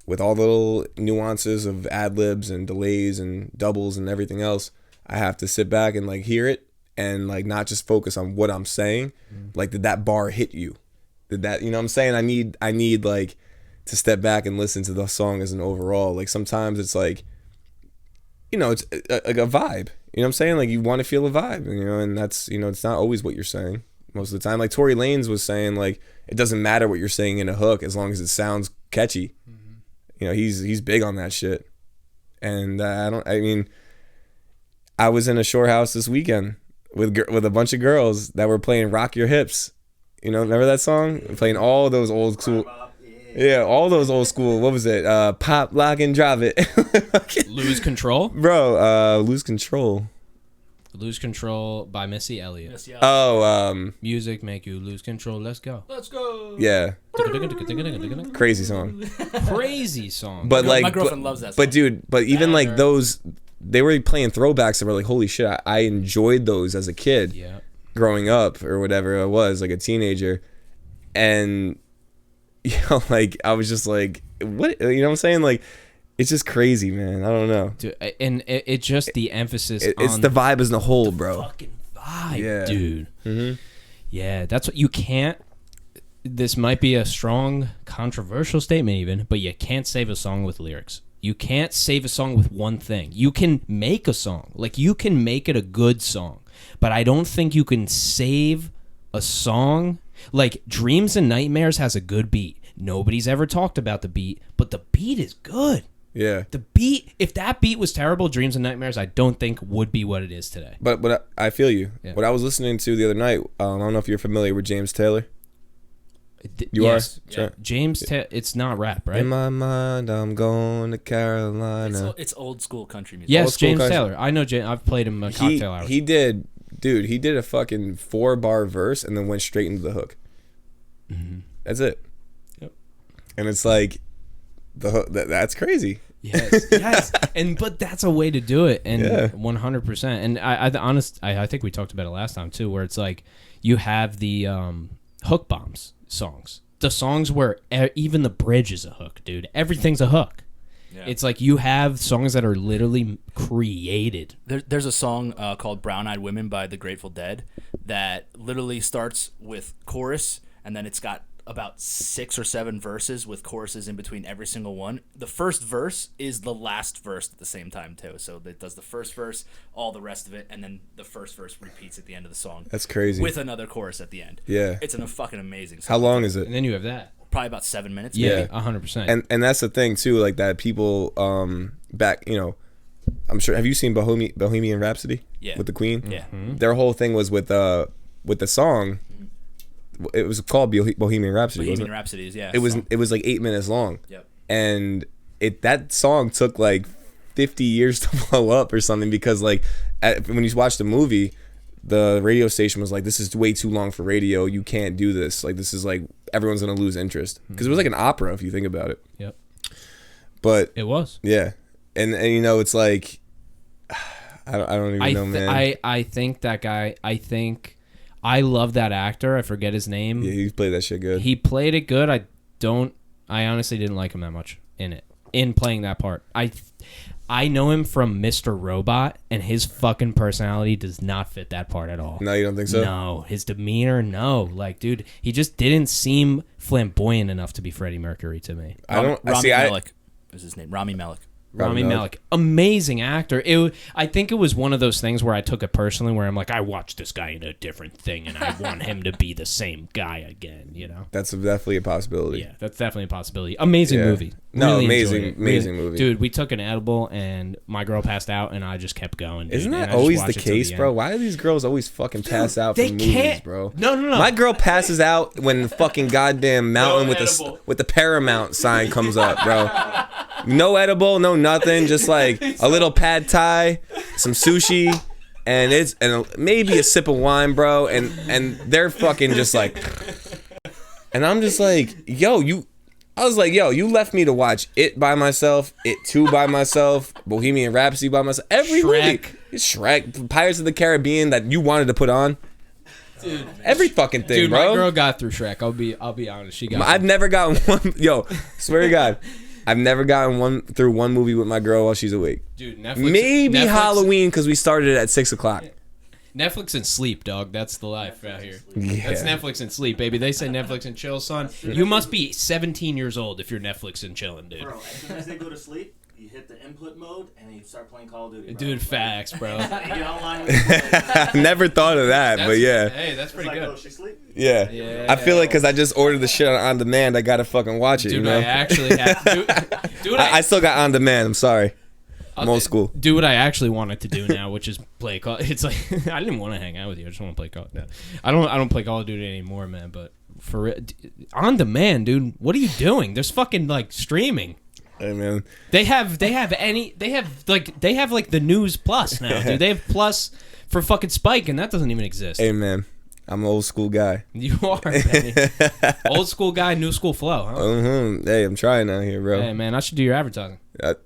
with all the little nuances of ad-libs and delays and doubles and everything else. I have to sit back and like hear it and like not just focus on what I'm saying. Like, did that bar hit you? Did that, you know what I'm saying? I need like to step back and listen to the song as an overall. Like sometimes it's like, it's like a vibe. You know what I'm saying? Like you want to feel a vibe, and that's, it's not always what you're saying most of the time. Like Tory Lanez was saying, like, it doesn't matter what you're saying in a hook as long as it sounds catchy. He's big on that shit. And I was in a shore house this weekend with a bunch of girls that were playing Rock Your Hips. Remember that song? Playing all those old school. Yeah, all those old school. What was it? Pop, lock, and drop it. Lose Control? Bro, Lose Control. Lose Control by Missy Elliott. Music make you lose control. Let's go. Yeah. Crazy song. Crazy song. But like, my girlfriend loves that song. But dude, even like those, they were playing throwbacks that were like, holy shit, I enjoyed those as a kid. Yeah. Growing up or whatever I was, like a teenager. And like I was just like, what? You know what I'm saying? Like, it's just crazy, man. I don't know. Dude, and it just the emphasis it's on the vibe as a whole, bro. Fucking vibe, dude. Yeah, that's what you can't. This might be a strong, controversial statement, even, but you can't save a song with lyrics. You can't save a song with one thing. You can make a song, like you can make it a good song, but I don't think you can save a song. Like Dreams and Nightmares has a good beat. Nobody's ever talked about the beat, but the beat is good. Yeah. The beat, if that beat was terrible, Dreams and Nightmares, I don't think would be what it is today. But I feel you. Yeah. What I was listening to the other night, I don't know if you're familiar with James Taylor. Yes. Are? Yeah. James Taylor, it's not rap, right? In my mind, I'm going to Carolina. It's old school country music. Yes, James Taylor. I know James. I've played him a cocktail hour. He did a fucking 4-bar verse and then went straight into the hook. That's it. Yep. And it's like, the hook, that's crazy. Yes. But that's a way to do it, and 100%. And I think we talked about it last time too, where it's like you have the hook bombs songs, the songs where even the bridge is a hook, dude. Everything's a hook. Yeah. It's like you have songs that are literally created. There's a song called Brown Eyed Women by the Grateful Dead that literally starts with chorus, and then it's got about 6 or 7 verses with choruses in between every single one. The first verse is the last verse at the same time too. So it does the first verse, all the rest of it, and then the first verse repeats at the end of the song. That's crazy. With another chorus at the end. Yeah. It's a fucking amazing song. How long is it? And then you have that. Probably about 7 minutes. Yeah, maybe. 100%. And that's the thing too, like that people back, I'm sure, have you seen Bohemian Rhapsody? Yeah. With the Queen? Yeah. Mm-hmm. Their whole thing was with the song. It was called Bohemian Rhapsody. Bohemian Rhapsody is, yeah. It was like 8 minutes long. Yep. And that song took like 50 years to blow up or something, because like when you watch the movie, the radio station was like, this is way too long for radio, you can't do this, like this is like everyone's gonna lose interest, because it was like an opera if you think about it. Yep. But it was. Yeah. And you know, it's like I don't even know, man. I think that guy, I love that actor. I forget his name. Yeah, he played that shit good. He played it good. I honestly didn't like him that much in playing that part. I know him from Mr. Robot, and his fucking personality does not fit that part at all. No, you don't think so? No, his demeanor, no. Like, dude, he just didn't seem flamboyant enough to be Freddie Mercury to me. Rami Malek is his name. Rami Malek. Rami Malek, amazing actor. I think it was one of those things where I took it personally, where I'm like, I watched this guy in a different thing, and I want him to be the same guy again. You know, that's definitely a possibility. Yeah, that's definitely a possibility. Amazing movie. No, really amazing movie. Dude, we took an edible, and my girl passed out, and I just kept going. Dude. Isn't that always the case, bro? Why do these girls always fucking pass out from movies, bro? No. My girl passes out when the fucking goddamn mountain with the Paramount sign comes up, bro. No edible, no nothing, just like a little pad thai, some sushi, and maybe a sip of wine, bro, and they're fucking just like, and I'm just like, you left me to watch It by myself, It 2 by myself, Bohemian Rhapsody by myself, every movie, Shrek, Pirates of the Caribbean that you wanted to put on. Dude, every fucking thing, dude, bro. My girl got through Shrek. I'll be honest. She got. I've never gotten one. Swear to God. I've never gotten through one movie with my girl while she's awake. Dude, Netflix. Maybe Halloween, because we started at 6 o'clock. Netflix and sleep, dog. That's the life out here. Yeah. That's Netflix and sleep, baby. They say Netflix and chill, son. You must be 17 years old if you're Netflix and chilling, dude. Bro, as soon as they go to sleep, you hit the input mode and you start playing Call of Duty. Bro. Dude, facts, bro. You get online with I never thought of that, but yeah. Hey, that's pretty good. Oh, she sleep? Yeah. I feel like because I just ordered the shit on demand, I gotta fucking watch it. Dude, you know? I actually have. I still got on demand. I'm sorry. I'm old school. Do what I actually wanted to do now, which is play Call. It's like I didn't want to hang out with you. I just want to play Call. No, I don't play Call of Duty anymore, man. But for on demand, dude, what are you doing? There's fucking like streaming. Hey man, they have like the News Plus now, dude. They have Plus for fucking Spike, and that doesn't even exist. Hey man, I'm an old school guy. You are, Benny. Old school guy, new school flow, huh? Hey, I'm trying out here, bro. Hey man, I should do your advertising. I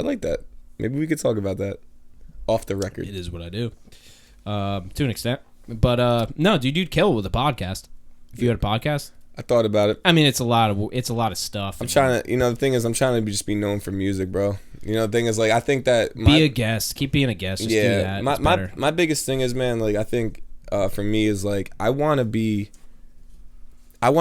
like that. Maybe we could talk about that off the record. It is what I do, to an extent. But no, dude, you'd kill it with a podcast. If you had a podcast, I thought about it. I mean, it's a lot of stuff. I'm trying to, the thing is, I'm trying to just be known for music, bro. The thing is, like, I think that be a guest, keep being a guest. Just do that. My biggest thing is, man, like, I think for me is like, I want to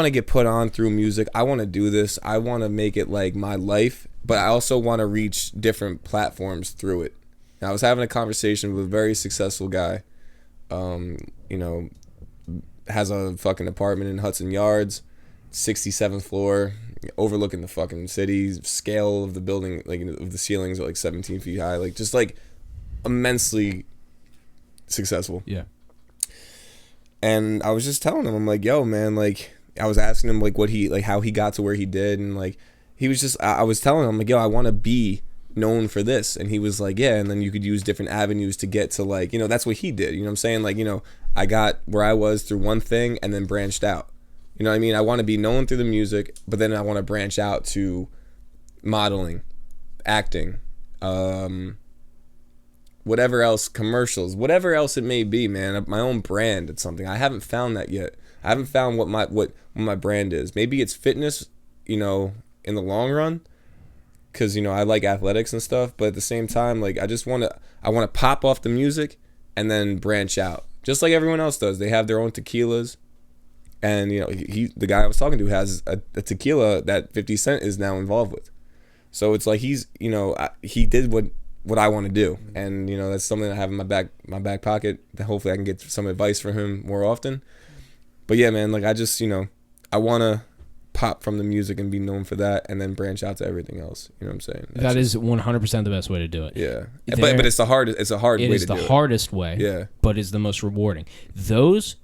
get put on through music. I want to do this. I want to make it like my life, but I also want to reach different platforms through it. Now, I was having a conversation with a very successful guy, has a fucking apartment in Hudson Yards, 67th floor, overlooking the fucking city. Scale of the building, like of the ceilings, are like 17 feet high, like just like immensely successful. Yeah. And I was just telling him, I'm like, yo, man, like, I was asking him like how he got to where he did, and like he was just, I was telling him like, yo, I want to be known for this, and he was like, yeah, and then you could use different avenues to get to, like, that's what he did, you know what I'm saying, like, I got where I was through one thing and then branched out, you know what I mean. I want to be known through the music, but then I want to branch out to modeling, acting, whatever else, commercials, whatever else it may be, man. My own brand. It's something I haven't found that yet. I haven't found what my brand is. Maybe it's fitness, in the long run, because I like athletics and stuff. But at the same time, like, I want to pop off the music and then branch out, just like everyone else does. They have their own tequilas, and the guy I was talking to has a tequila that 50 Cent is now involved with. So it's like he did what I want to do, and that's something I have in my back pocket that hopefully I can get some advice from him more often. But yeah, man, like, I just I want to pop from the music and be known for that, and then branch out to everything else. You know what I'm saying? That is 100% the best way to do it. Yeah, but it's a hard way to do it. It is the hardest way. Yeah, but it's the most rewarding. Those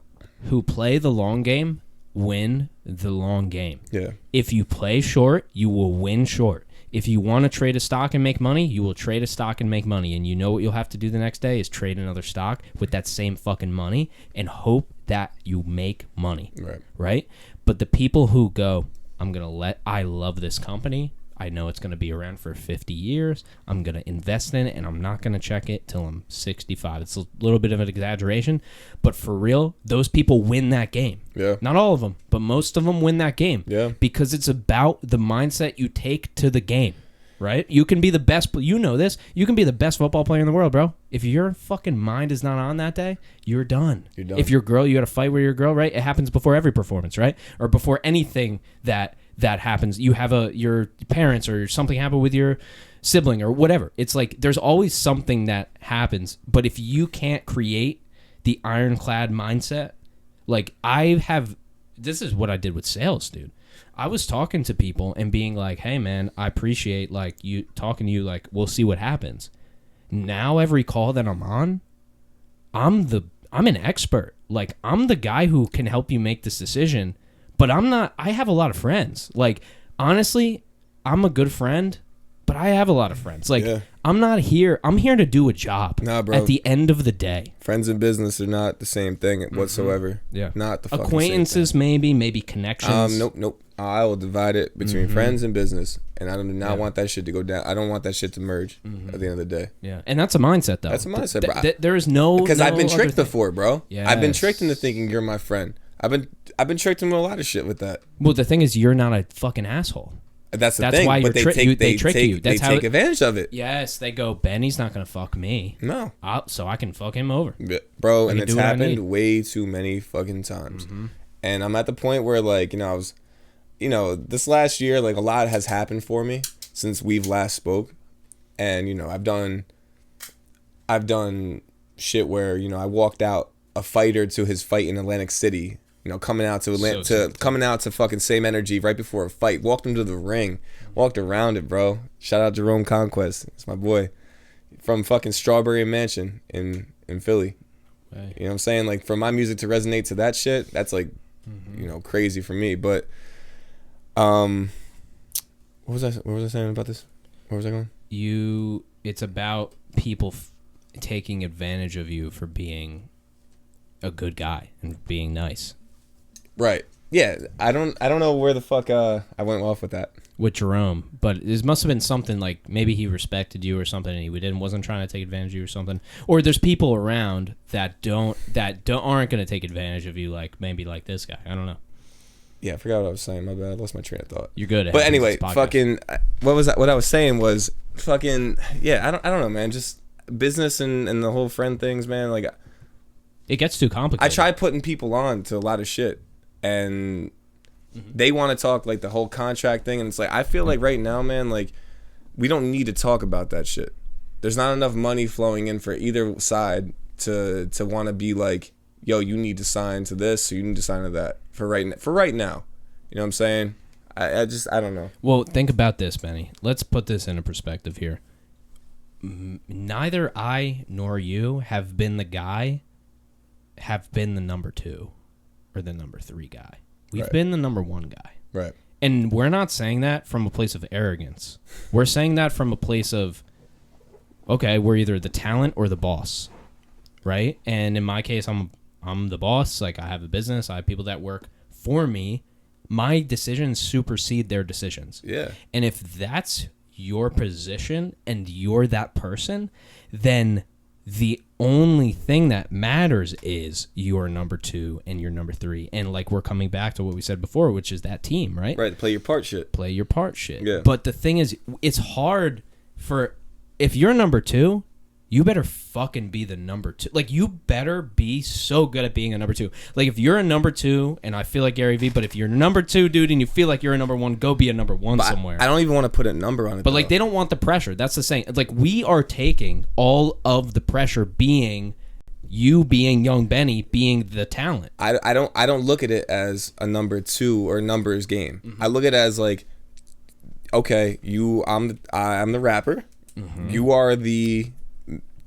who play the long game win the long game. Yeah. If you play short, you will win short. If you want to trade a stock and make money, you will trade a stock and make money. And you know what you'll have to do the next day is trade another stock with that same fucking money and hope that you make money. Right? But the people who go, I love this company. I know it's going to be around for 50 years. I'm going to invest in it, and I'm not going to check it till I'm 65. It's a little bit of an exaggeration, but for real, those people win that game. Yeah. Not all of them, but most of them win that game. Yeah. Because it's about the mindset you take to the game, right? You can be the best, you know this, you can be the best football player in the world, bro. If your fucking mind is not on that day, you're done. You're done. If you're a girl, you got to fight with your girl, right? It happens before every performance, right? Or before anything that happens. You have your parents or something happen with your sibling or whatever. It's like there's always something that happens. But if you can't create the ironclad mindset, like this is what I did with sales, dude. I was talking to people and being like, hey man, I appreciate like you talking to you, like we'll see what happens. Now every call that I'm on, I'm an expert. Like I'm the guy who can help you make this decision. But I have a lot of friends. Like, honestly, I'm a good friend, but I have a lot of friends. Like, I'm here to do a job. Nah, bro. At the end of the day. Friends and business are not the same thing whatsoever. Yeah. Not the fucking acquaintances, same thing. maybe connections. Nope. I will divide it between friends and business. And I do not want that shit to go down. I don't want that shit to merge at the end of the day. Yeah. And that's a mindset, though. That's a mindset, bro. There is no... Because I've been other tricked thing. before, bro. Yes. I've been tricked into thinking you're my friend. I've been tricked into a lot of shit with that. Well, the thing is, you're not a fucking asshole. That's That's thing. why but they trick you. That's they how take advantage of it. Yes, they go, Benny's not going to fuck me. No. So I can fuck him over. Bro, I and can it's do what I happened need. way too many fucking times. And I'm at the point where, like, this last year, like, a lot has happened for me since we've last spoke. And, I've done shit where, I walked out a fighter to his fight in Atlantic City. Coming out to fucking Same Energy right before a fight. Walked him to the ring. Walked around it, bro. Shout out Jerome Conquest. It's my boy. From fucking Strawberry Mansion in Philly. Right. You know what I'm saying? Like, for my music to resonate to that shit, that's like, crazy for me. But, what was I saying about this? Where was I going? It's about people taking advantage of you for being a good guy and being nice. Right. Yeah. I don't know where the fuck I went off with that. With Jerome, but it must have been something like maybe he respected you or something, and he wasn't trying to take advantage of you or something. Or there's people around that aren't going to take advantage of you, like maybe like this guy. I don't know. Yeah, I forgot what I was saying. My bad. I lost my train of thought. You're good. But anyway, fucking what was that? What I was saying was fucking I don't know, man. Just business and the whole friend things, man. Like, it gets too complicated. I try putting people on to a lot of shit, and they want to talk like the whole contract thing, and it's like I feel like right now, man, like we don't need to talk about that shit. There's not enough money flowing in for either side to want to be like, yo, you need to sign to this, or you need to sign to that for right now. You know what I'm saying? I don't know. Well, think about this, Benny. Let's put this into perspective here. Neither I nor you have been the number 2 or the number 3 guy. We've been the number 1 guy. Right. And we're not saying that from a place of arrogance. We're saying that from a place of, okay, we're either the talent or the boss, right? And in my case, I'm the boss. Like, I have a business. I have people that work for me. My decisions supersede their decisions. Yeah. And if that's your position and you're that person, then the only thing that matters is your number 2 and your number 3. And like, we're coming back to what we said before, which is that team, right? Right. Play your part shit. Play your part shit. Yeah. But the thing is, it's hard if you're number 2, you better fucking be the number 2. Like, you better be so good at being a number 2. Like, if you're a number 2, and I feel like Gary Vee, but if you're number 2, dude, and you feel like you're a number 1, go be a number 1 somewhere. I don't even want to put a number on it. But like, they don't want the pressure. That's the saying. Like, we are taking all of the pressure being you being young Benny, being the talent. I don't look at it as a number 2 or numbers game. I look at it as like, okay, I'm the rapper. You are the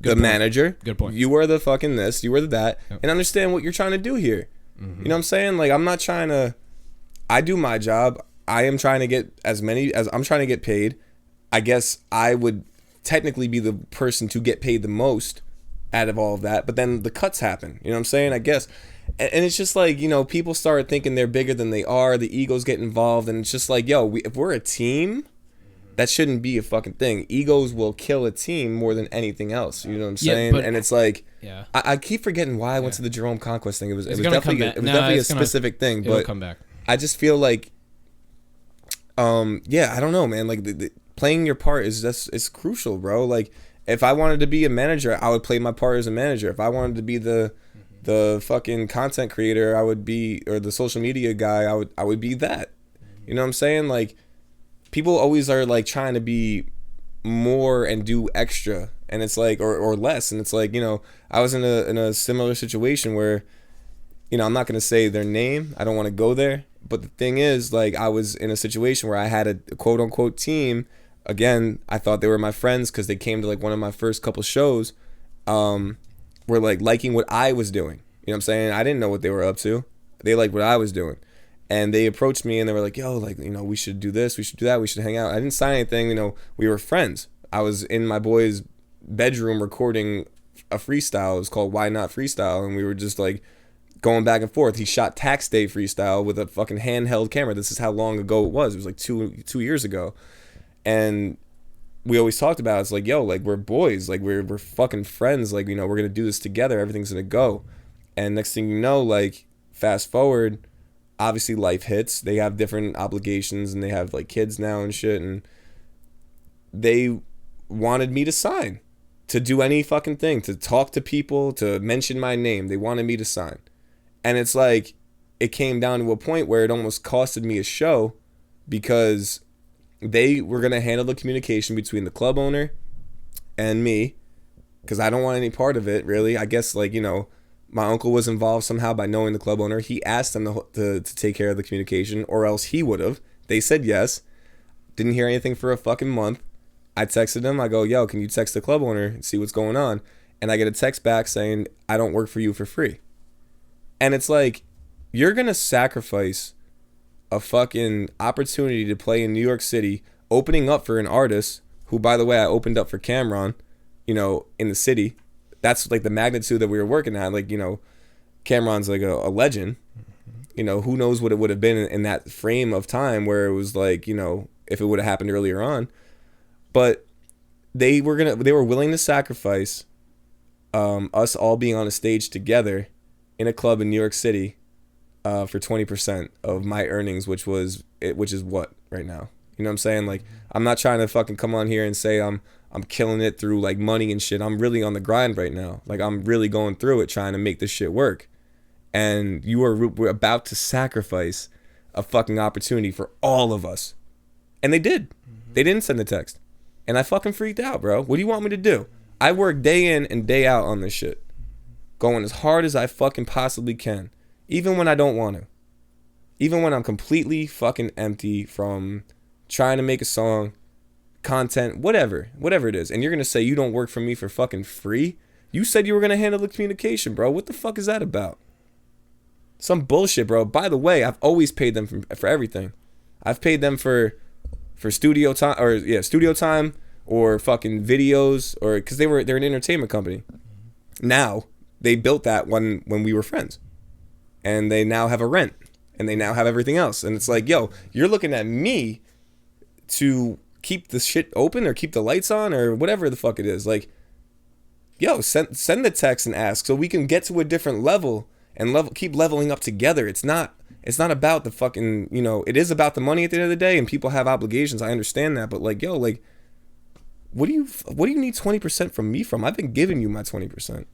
manager. Good point. You are the fucking this. You are the that. Yep. And understand what you're trying to do here. You know what I'm saying? Like, I'm not trying to. I do my job. I am trying to get I'm trying to get paid. I guess I would technically be the person to get paid the most out of all of that, but then the cuts happen. You know what I'm saying? I guess. And it's just like, you know, people start thinking they're bigger than they are. The egos get involved, and it's just like, yo, if we're a team, that shouldn't be a fucking thing. Egos will kill a team more than anything else. You know what I'm saying? But, and it's like, yeah. I keep forgetting why I went to the Jerome Conquest thing. It was definitely a specific thing, it'll but come back. I just feel like, yeah, I don't know, man. Like the playing your part is just, it's crucial, bro. Like if I wanted to be a manager, I would play my part as a manager. If I wanted to be the fucking content creator, I would be, or the social media guy, I would be that. You know what I'm saying? Like people always are like trying to be more and do extra, and it's like, or less, and it's like, you know, I was in a similar situation where, you know, I'm not gonna say their name, I don't want to go there, but the thing is, like, I was in a situation where I had a quote unquote team. Again, I thought they were my friends because they came to like one of my first couple shows, were like liking what I was doing. You know what I'm saying? I didn't know what they were up to. They liked what I was doing. And they approached me and they were like, yo, like, you know, we should do this, we should do that, we should hang out. I didn't sign anything, you know, we were friends. I was in my boy's bedroom recording a freestyle. It was called Why Not Freestyle, and we were just like going back and forth. He shot Tax Day freestyle with a fucking handheld camera. This is how long ago it was. It was like two years ago. And we always talked about, it's like, yo, like, we're boys, like, we're fucking friends, like, you know, we're gonna do this together, everything's gonna go. And next thing you know, like, fast forward, obviously life hits, they have different obligations, and they have like kids now and shit, and they wanted me to sign, to do any fucking thing, to talk to people, to mention my name. They wanted me to sign. And it's like, it came down to a point where it almost costed me a show, because they were going to handle the communication between the club owner and me, because I don't want any part of it, really. I guess, like, you know, my uncle was involved somehow by knowing the club owner. He asked them to take care of the communication, or else he would have. They said yes. Didn't hear anything for a fucking month. I texted him. I go, yo, can you text the club owner and see what's going on? And I get a text back saying, I don't work for you for free. And it's like, you're going to sacrifice a fucking opportunity to play in New York City, opening up for an artist who, by the way, I opened up for Cameron, you know, in the city. That's like the magnitude that we were working at. Like, you know, Cameron's like a legend. You know, who knows what it would have been in that frame of time where it was like, you know, if it would have happened earlier on. But they were willing to sacrifice us all being on a stage together in a club in New York City for 20% of my earnings, which is what right now. You know what I'm saying? Like, I'm not trying to fucking come on here and say I'm killing it through like money and shit. I'm really on the grind right now. Like, I'm really going through it, trying to make this shit work. And we're about to sacrifice a fucking opportunity for all of us. And they did. They didn't send the text. And I fucking freaked out, bro. What do you want me to do? I work day in and day out on this shit, going as hard as I fucking possibly can, even when I don't want to. Even when I'm completely fucking empty from trying to make a song, content, whatever it is. And you're going to say you don't work for me for fucking free? You said you were going to handle the communication, bro. What the fuck is that about? Some bullshit, bro. By the way, I've always paid them for everything. I've paid them for studio time or fucking videos, or because they're an entertainment company. Now they built that when we were friends, and they now have a rent, and they now have everything else. And it's like, yo, you're looking at me to keep the shit open or keep the lights on or whatever the fuck it is. Like, yo, send the text and ask so we can get to a different level and keep leveling up together. It's not about the fucking, you know, it is about the money at the end of the day, and people have obligations. I understand that, but like, yo, like, what do you need 20% from me from? I've been giving you my 20%.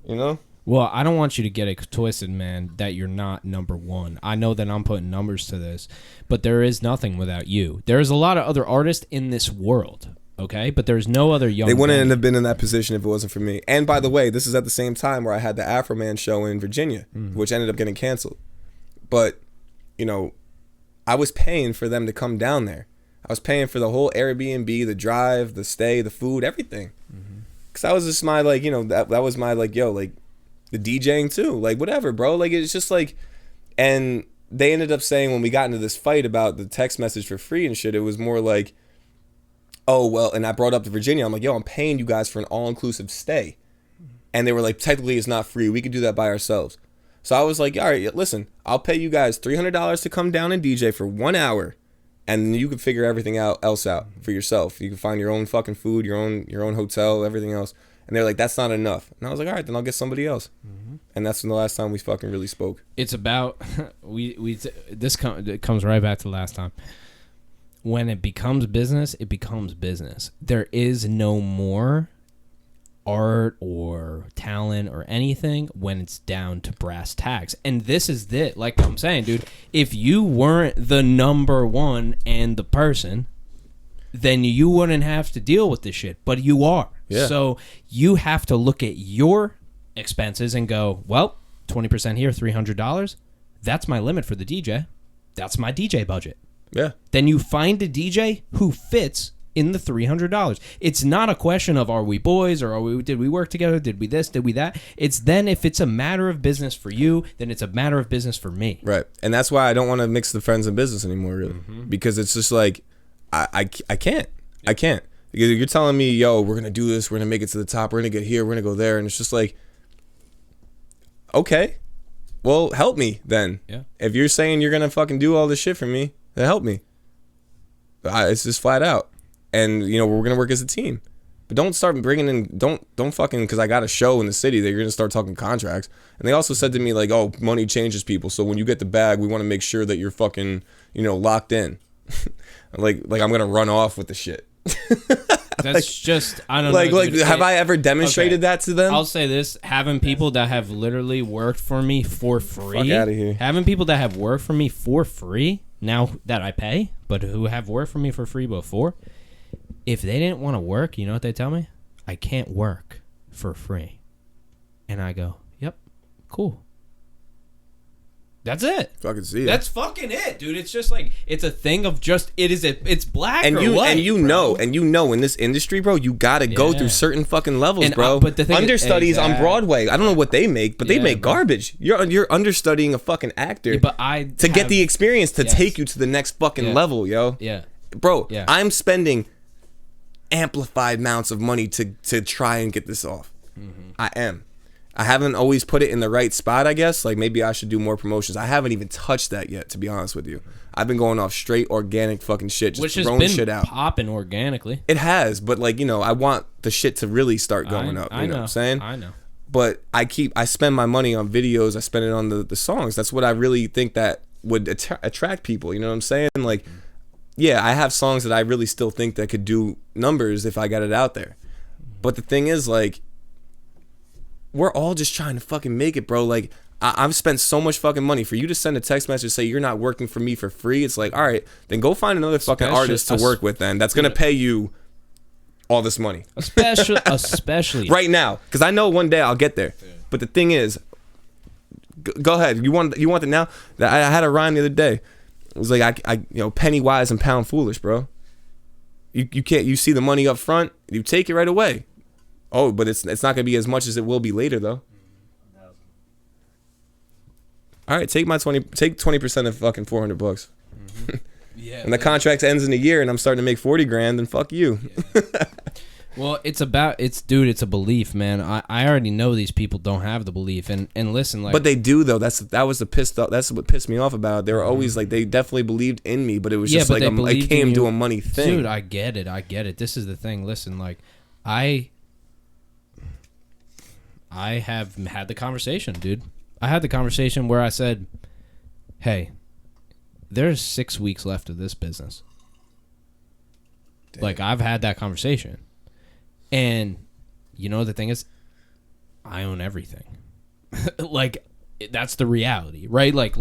You know? Well, I don't want you to get it twisted, man, that you're not number one. I know that I'm putting numbers to this, but there is nothing without you. There's a lot of other artists in this world, okay? But there's no other young. They wouldn't have been in that position if it wasn't for me. And by the way, this is at the same time where I had the Afro Man show in Virginia, which ended up getting canceled. But, you know, I was paying for them to come down there. I was paying for the whole Airbnb, the drive, the stay, the food, everything. Because that was just my, like, you know, that was my, like, yo, like, the DJing too. Like, whatever, bro. Like, it's just like, and they ended up saying when we got into this fight about the text message for free and shit, it was more like, oh, well, and I brought up to Virginia. I'm like, yo, I'm paying you guys for an all-inclusive stay. And they were like, technically it's not free. We could do that by ourselves. So I was like, all right, listen, I'll pay you guys $300 to come down and DJ for 1 hour. And you can figure everything else out for yourself. You can find your own fucking food, your own hotel, everything else. And they're like, that's not enough. And I was like, all right, then I'll get somebody else. Mm-hmm. And that's when the last time we fucking really spoke. It's about it comes right back to the last time. When it becomes business, it becomes business. There is no more art or talent or anything when it's down to brass tacks. And this is it. Like I'm saying, dude, if you weren't the number one and the person, then you wouldn't have to deal with this shit. But you are. Yeah. So you have to look at your expenses and go, well, 20% here, $300. That's my limit for the DJ. That's my DJ budget. Yeah. Then you find a DJ who fits in the $300. It's not a question of are we boys or did we work together? Did we this? Did we that? It's then if it's a matter of business for you, then it's a matter of business for me. Right. And that's why I don't want to mix the friends and business anymore, really. Mm-hmm. Because it's just like, I can't. Yeah. I can't. You're telling me, yo, we're going to do this. We're going to make it to the top. We're going to get here. We're going to go there. And it's just like, okay, well, help me then. Yeah. If you're saying you're going to fucking do all this shit for me, then help me. It's just flat out. And, you know, we're going to work as a team. But don't start bringing in, don't fucking, because I got a show in the city that you're going to start talking contracts. And they also said to me, like, oh, money changes people. So when you get the bag, we want to make sure that you're fucking, you know, locked in. like I'm going to run off with the shit. That's just, I don't know. Like, have I ever demonstrated that to them? I'll say this, having people that have literally worked for me for free. Fuck out of here. Having people that have worked for me for free, now that I pay, but who have worked for me for free before, if they didn't want to work, you know what they tell me? I can't work for free. And I go, yep, cool. That's it. Fucking see it. That's fucking it, dude. It's just like, it's a thing of just, it's black and or white, and you know in this industry, bro, you gotta go through certain fucking levels, bro. But the thing understudies on Broadway, I don't know what they make, but they make garbage. You're understudying a fucking actor to get the experience to take you to the next fucking level, yo. Yeah. Bro, I'm spending amplified amounts of money to try and get this off. Mm-hmm. I haven't always put it in the right spot, I guess. Like, maybe I should do more promotions. I haven't even touched that yet, to be honest with you. I've been going off straight organic fucking shit, just throwing shit out. Which has been popping organically. It has, but, like, you know, I want the shit to really start going up. You know what I'm saying? I know. But I spend my money on videos. I spend it on the songs. That's what I really think that would attract people. You know what I'm saying? Like, yeah, I have songs that I really still think that could do numbers if I got it out there. But the thing is, like, we're all just trying to fucking make it, bro. Like, I've spent so much fucking money for you to send a text message say you're not working for me for free. It's like, all right, then go find another fucking artist to work with then that's going to pay you all this money. Especially. Right now. Because I know one day I'll get there. But the thing is, go ahead. You want it now? I had a rhyme the other day. It was like, I penny wise and pound foolish, bro. You can't, you see the money up front, you take it right away. Oh, but it's not going to be as much as it will be later, though. All right, take 20% of fucking $400. Mm-hmm. Yeah. And the contract ends in a year, and I'm starting to make $40,000. Then fuck you. Yeah. Well, it's a belief, man. I already know these people don't have the belief, and listen, like. But they do though. That's what pissed me off about it. They were always like, they definitely believed in me, but it was just like it came to a money thing. Dude, I get it. This is the thing. Listen, like, I have had the conversation, dude. I had the conversation where I said, hey, there's 6 weeks left of this business. Damn. Like, I've had that conversation. And, you know, the thing is, I own everything. Like, that's the reality, right? Like,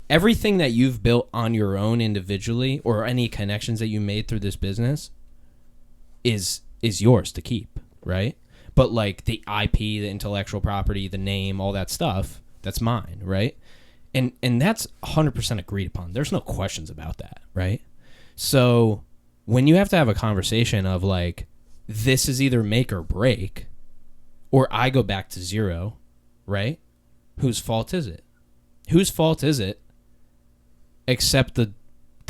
everything that you've built on your own individually or any connections that you made through this business is yours to keep, right? But, like, the IP, the intellectual property, the name, all that stuff, that's mine, right? And that's 100% agreed upon. There's no questions about that, right? So when you have to have a conversation of, like, this is either make or break, or I go back to zero, right? Whose fault is it? Whose fault is it except the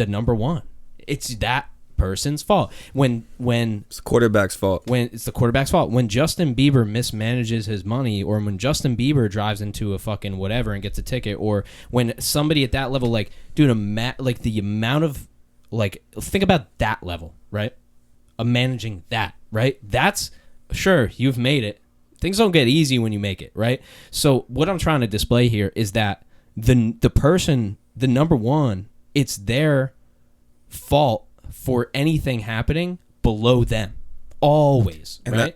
number one? It's that person's fault. When It's the quarterback's fault. When it's the quarterback's fault. When Justin Bieber mismanages his money, or when Justin Bieber drives into a fucking whatever and gets a ticket, or when somebody at that level, like, dude, like the amount of, like, think about that level, right? Of managing that, right? That's, sure, you've made it. Things don't get easy when you make it, right? So what I'm trying to display here is that the person, the number one, it's their fault for anything happening below them, always, And right?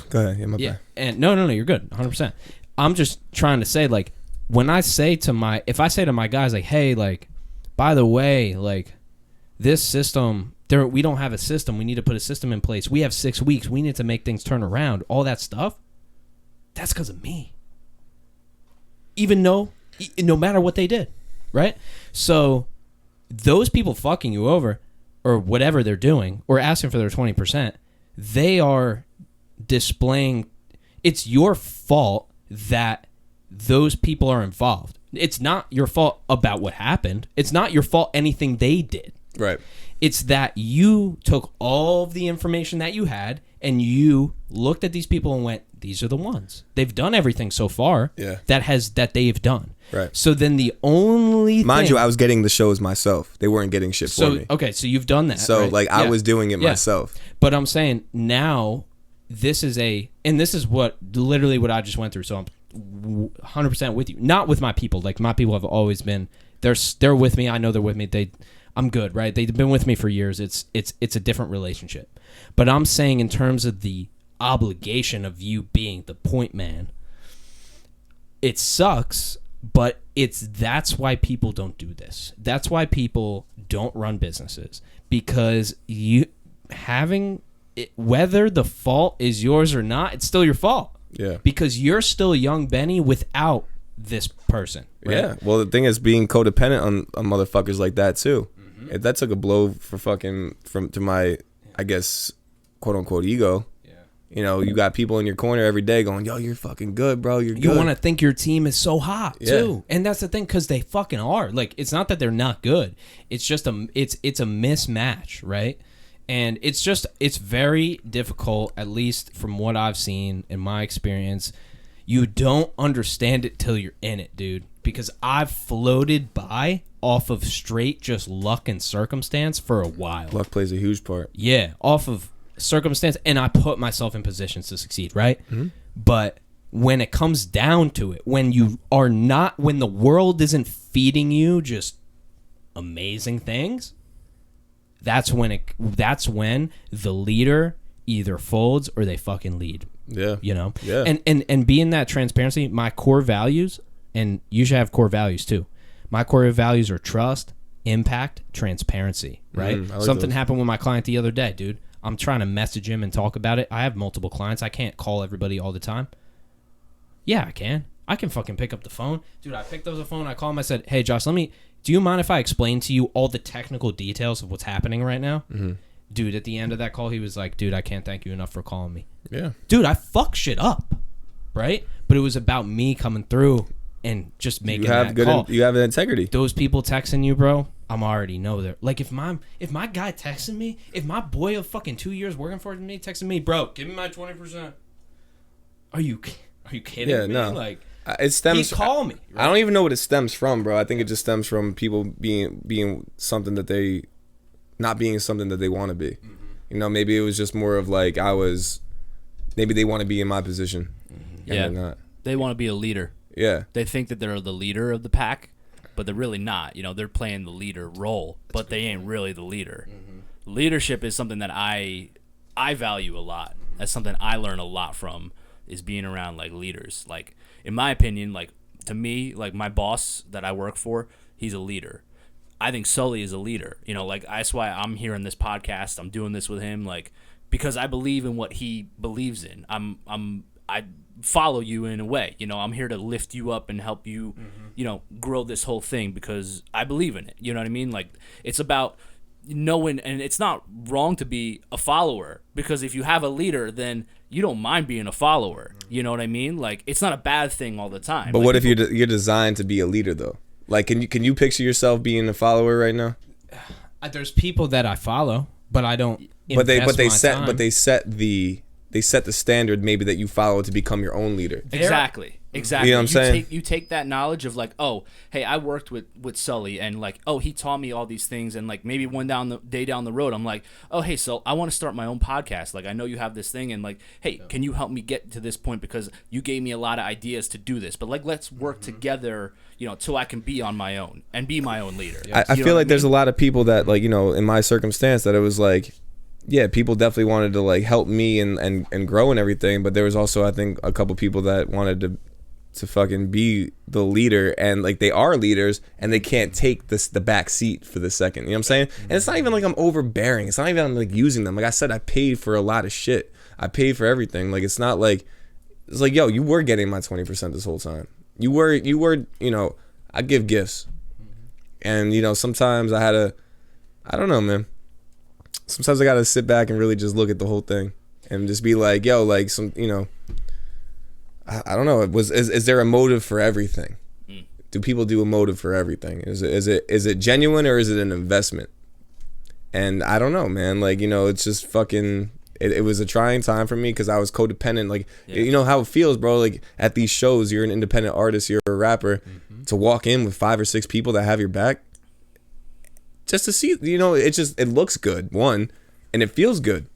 Go ahead. Yeah, my bad. And no, you're good, 100%. I'm just trying to say, like, when I say to if I say to my guys, like, hey, like, by the way, like, this system, we don't have a system. We need to put a system in place. We have 6 weeks. We need to make things turn around. All that stuff. That's because of me. Even though, no matter what they did, right? So those people fucking you over, or whatever they're doing, or asking for their 20%, they are displaying, it's your fault that those people are involved. It's not your fault about what happened. It's not your fault anything they did. Right. It's that you took all of the information that you had and you looked at these people and went, these are the ones. They've done everything so far that they've done. Right. So then the only Mind thing, you, I was getting the shows myself. They weren't getting shit for me. Okay, so you've done that. So, right? like, I was doing it myself. But I'm saying now this is what literally what I just went through. So I'm 100% with you. Not with my people. Like, my people have always been, they're with me. I know they're with me. I'm good, right? They've been with me for years. It's a different relationship. But I'm saying in terms of the obligation of you being the point man, it sucks, but that's why people don't do this. That's why people don't run businesses, because whether the fault is yours or not, it's still your fault. Yeah. Because you're still young Benny without this person. Right? Yeah. Well, the thing is, being codependent on motherfuckers like that too. Mm-hmm. That took a blow to my, I guess, quote unquote ego. Yeah. You know, you got people in your corner every day going, "Yo, you're fucking good, bro. You're good." You want to think your team is so hot too, and that's the thing, because they fucking are. Like, it's not that they're not good. It's just it's a mismatch, right? And it's very difficult, at least from what I've seen in my experience. You don't understand it till you're in it, dude. Because I've floated by off of straight just luck and circumstance for a while. Luck plays a huge part. Yeah, off of circumstance, and I put myself in positions to succeed, right? Mm-hmm. But when it comes down to it, when the world isn't feeding you just amazing things, that's when the leader either folds or they fucking lead. Yeah. You know? Yeah. And being that transparency, my core values, and you should have core values too. My core values are trust, impact, transparency, right? Like Something those. happened with my client the other day, dude. I'm trying to message him and talk about it. I have multiple clients. I can't call everybody all the time. Yeah, I can. I can fucking pick up the phone. Dude, I picked up the phone. I called him. I said, hey, Josh, do you mind if I explain to you all the technical details of what's happening right now? Mm-hmm. Dude, at the end of that call, he was like, dude, I can't thank you enough for calling me. Yeah. Dude, I fuck shit up, right? But it was about me coming through and just making that call. You have integrity. Those people texting you, bro, I'm already know they're like, if my guy texting me, if my boy of fucking 2 years working for me texting me, bro, give me my 20%. Are you kidding me? No. Like, it stems. He call me. Right? I don't even know what it stems from, bro. I think it just stems from people being something that they, not being something that they want to be. Mm-hmm. You know, maybe it was just more of like maybe they want to be in my position. Mm-hmm. Yeah, not. They want to be a leader. Yeah, they think that they're the leader of the pack, but they're really not. You know, they're playing the leader role, but they ain't really the leader. Mm-hmm. Leadership is something that I value a lot. That's something I learn a lot from, is being around like leaders. Like, in my opinion, like, to me, like, my boss that I work for, he's a leader. I think Sully is a leader. You know, like, that's why I'm here in this podcast. I'm doing this with him, like, because I believe in what he believes in. I follow you in a way. You know, I'm here to lift you up and help you, you know, grow this whole thing because I believe in it. You know what I mean? Like, it's about knowing, and it's not wrong to be a follower, because if you have a leader, then you don't mind being a follower. You know what I mean? Like, it's not a bad thing all the time. But like, what if you're designed to be a leader though? Like, can you picture yourself being a follower right now? There's people that I follow, but I don't. But they time. set the standard maybe that you follow to become your own leader. Exactly. Exactly. You know what I'm saying? You take that knowledge of like, oh, hey, I worked with Sully, and like, oh, he taught me all these things, and like maybe one day down the road, I'm like, oh, hey, so I want to start my own podcast. Like, I know you have this thing, and like, hey, can you help me get to this point because you gave me a lot of ideas to do this, but like, let's work together, till I can be on my own and be my own leader. I feel like there's a lot of people that like, in my circumstance that it was like, yeah, people definitely wanted to like help me and grow and everything, but there was also I think a couple people that wanted to fucking be the leader, and like they are leaders and they can't take the back seat for the second. You know what I'm saying? And it's not even like I'm overbearing. It's not even I'm like using them. Like I said, I paid for a lot of shit. I paid for everything. Like it's not like it's like, yo, you were getting my 20% this whole time. You were, I give gifts. And sometimes I don't know, man. Sometimes I gotta sit back and really just look at the whole thing and just be like, yo, like I don't know. Is there a motive for everything? Do people do a motive for everything? Is it genuine or is it an investment? And I don't know, man. Like it's just fucking. It was a trying time for me because I was codependent. Like you know how it feels, bro. Like at these shows, you're an independent artist, you're a rapper. To walk in with 5 or 6 people that have your back, just to see, it looks good, one, and it feels good.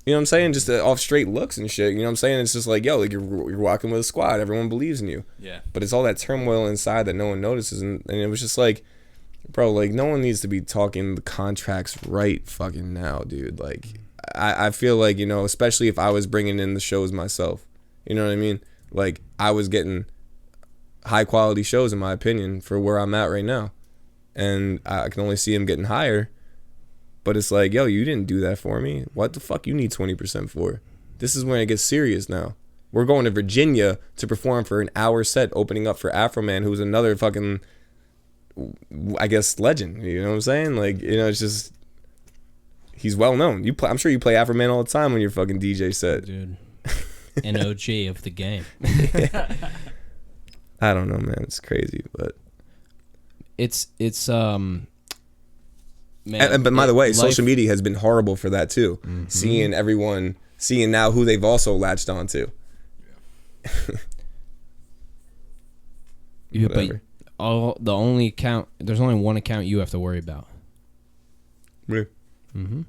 You know what I'm saying? Just off straight looks and shit. You know what I'm saying? It's just like, yo, like you're walking with a squad. Everyone believes in you. Yeah. But it's all that turmoil inside that no one notices. And it was just like, bro, like no one needs to be talking the contracts right fucking now, dude. Like I feel like, especially if I was bringing in the shows myself. You know what I mean? Like I was getting high quality shows in my opinion for where I'm at right now. And I can only see them getting higher. But it's like, yo, you didn't do that for me. What the fuck you need 20% for? This is when it gets serious now. We're going to Virginia to perform for an hour set, opening up for Afroman, who's another fucking, I guess, legend. You know what I'm saying? Like, it's just, he's well known. I'm sure you play Afroman all the time on your fucking DJ set. Dude, an OG of the game. I don't know, man. It's crazy, but it's man, but by the way, social media has been horrible for that too. Mm-hmm. Seeing now who they've also latched onto. Yeah, but there's only one account you have to worry about. Yeah. Mm-hmm.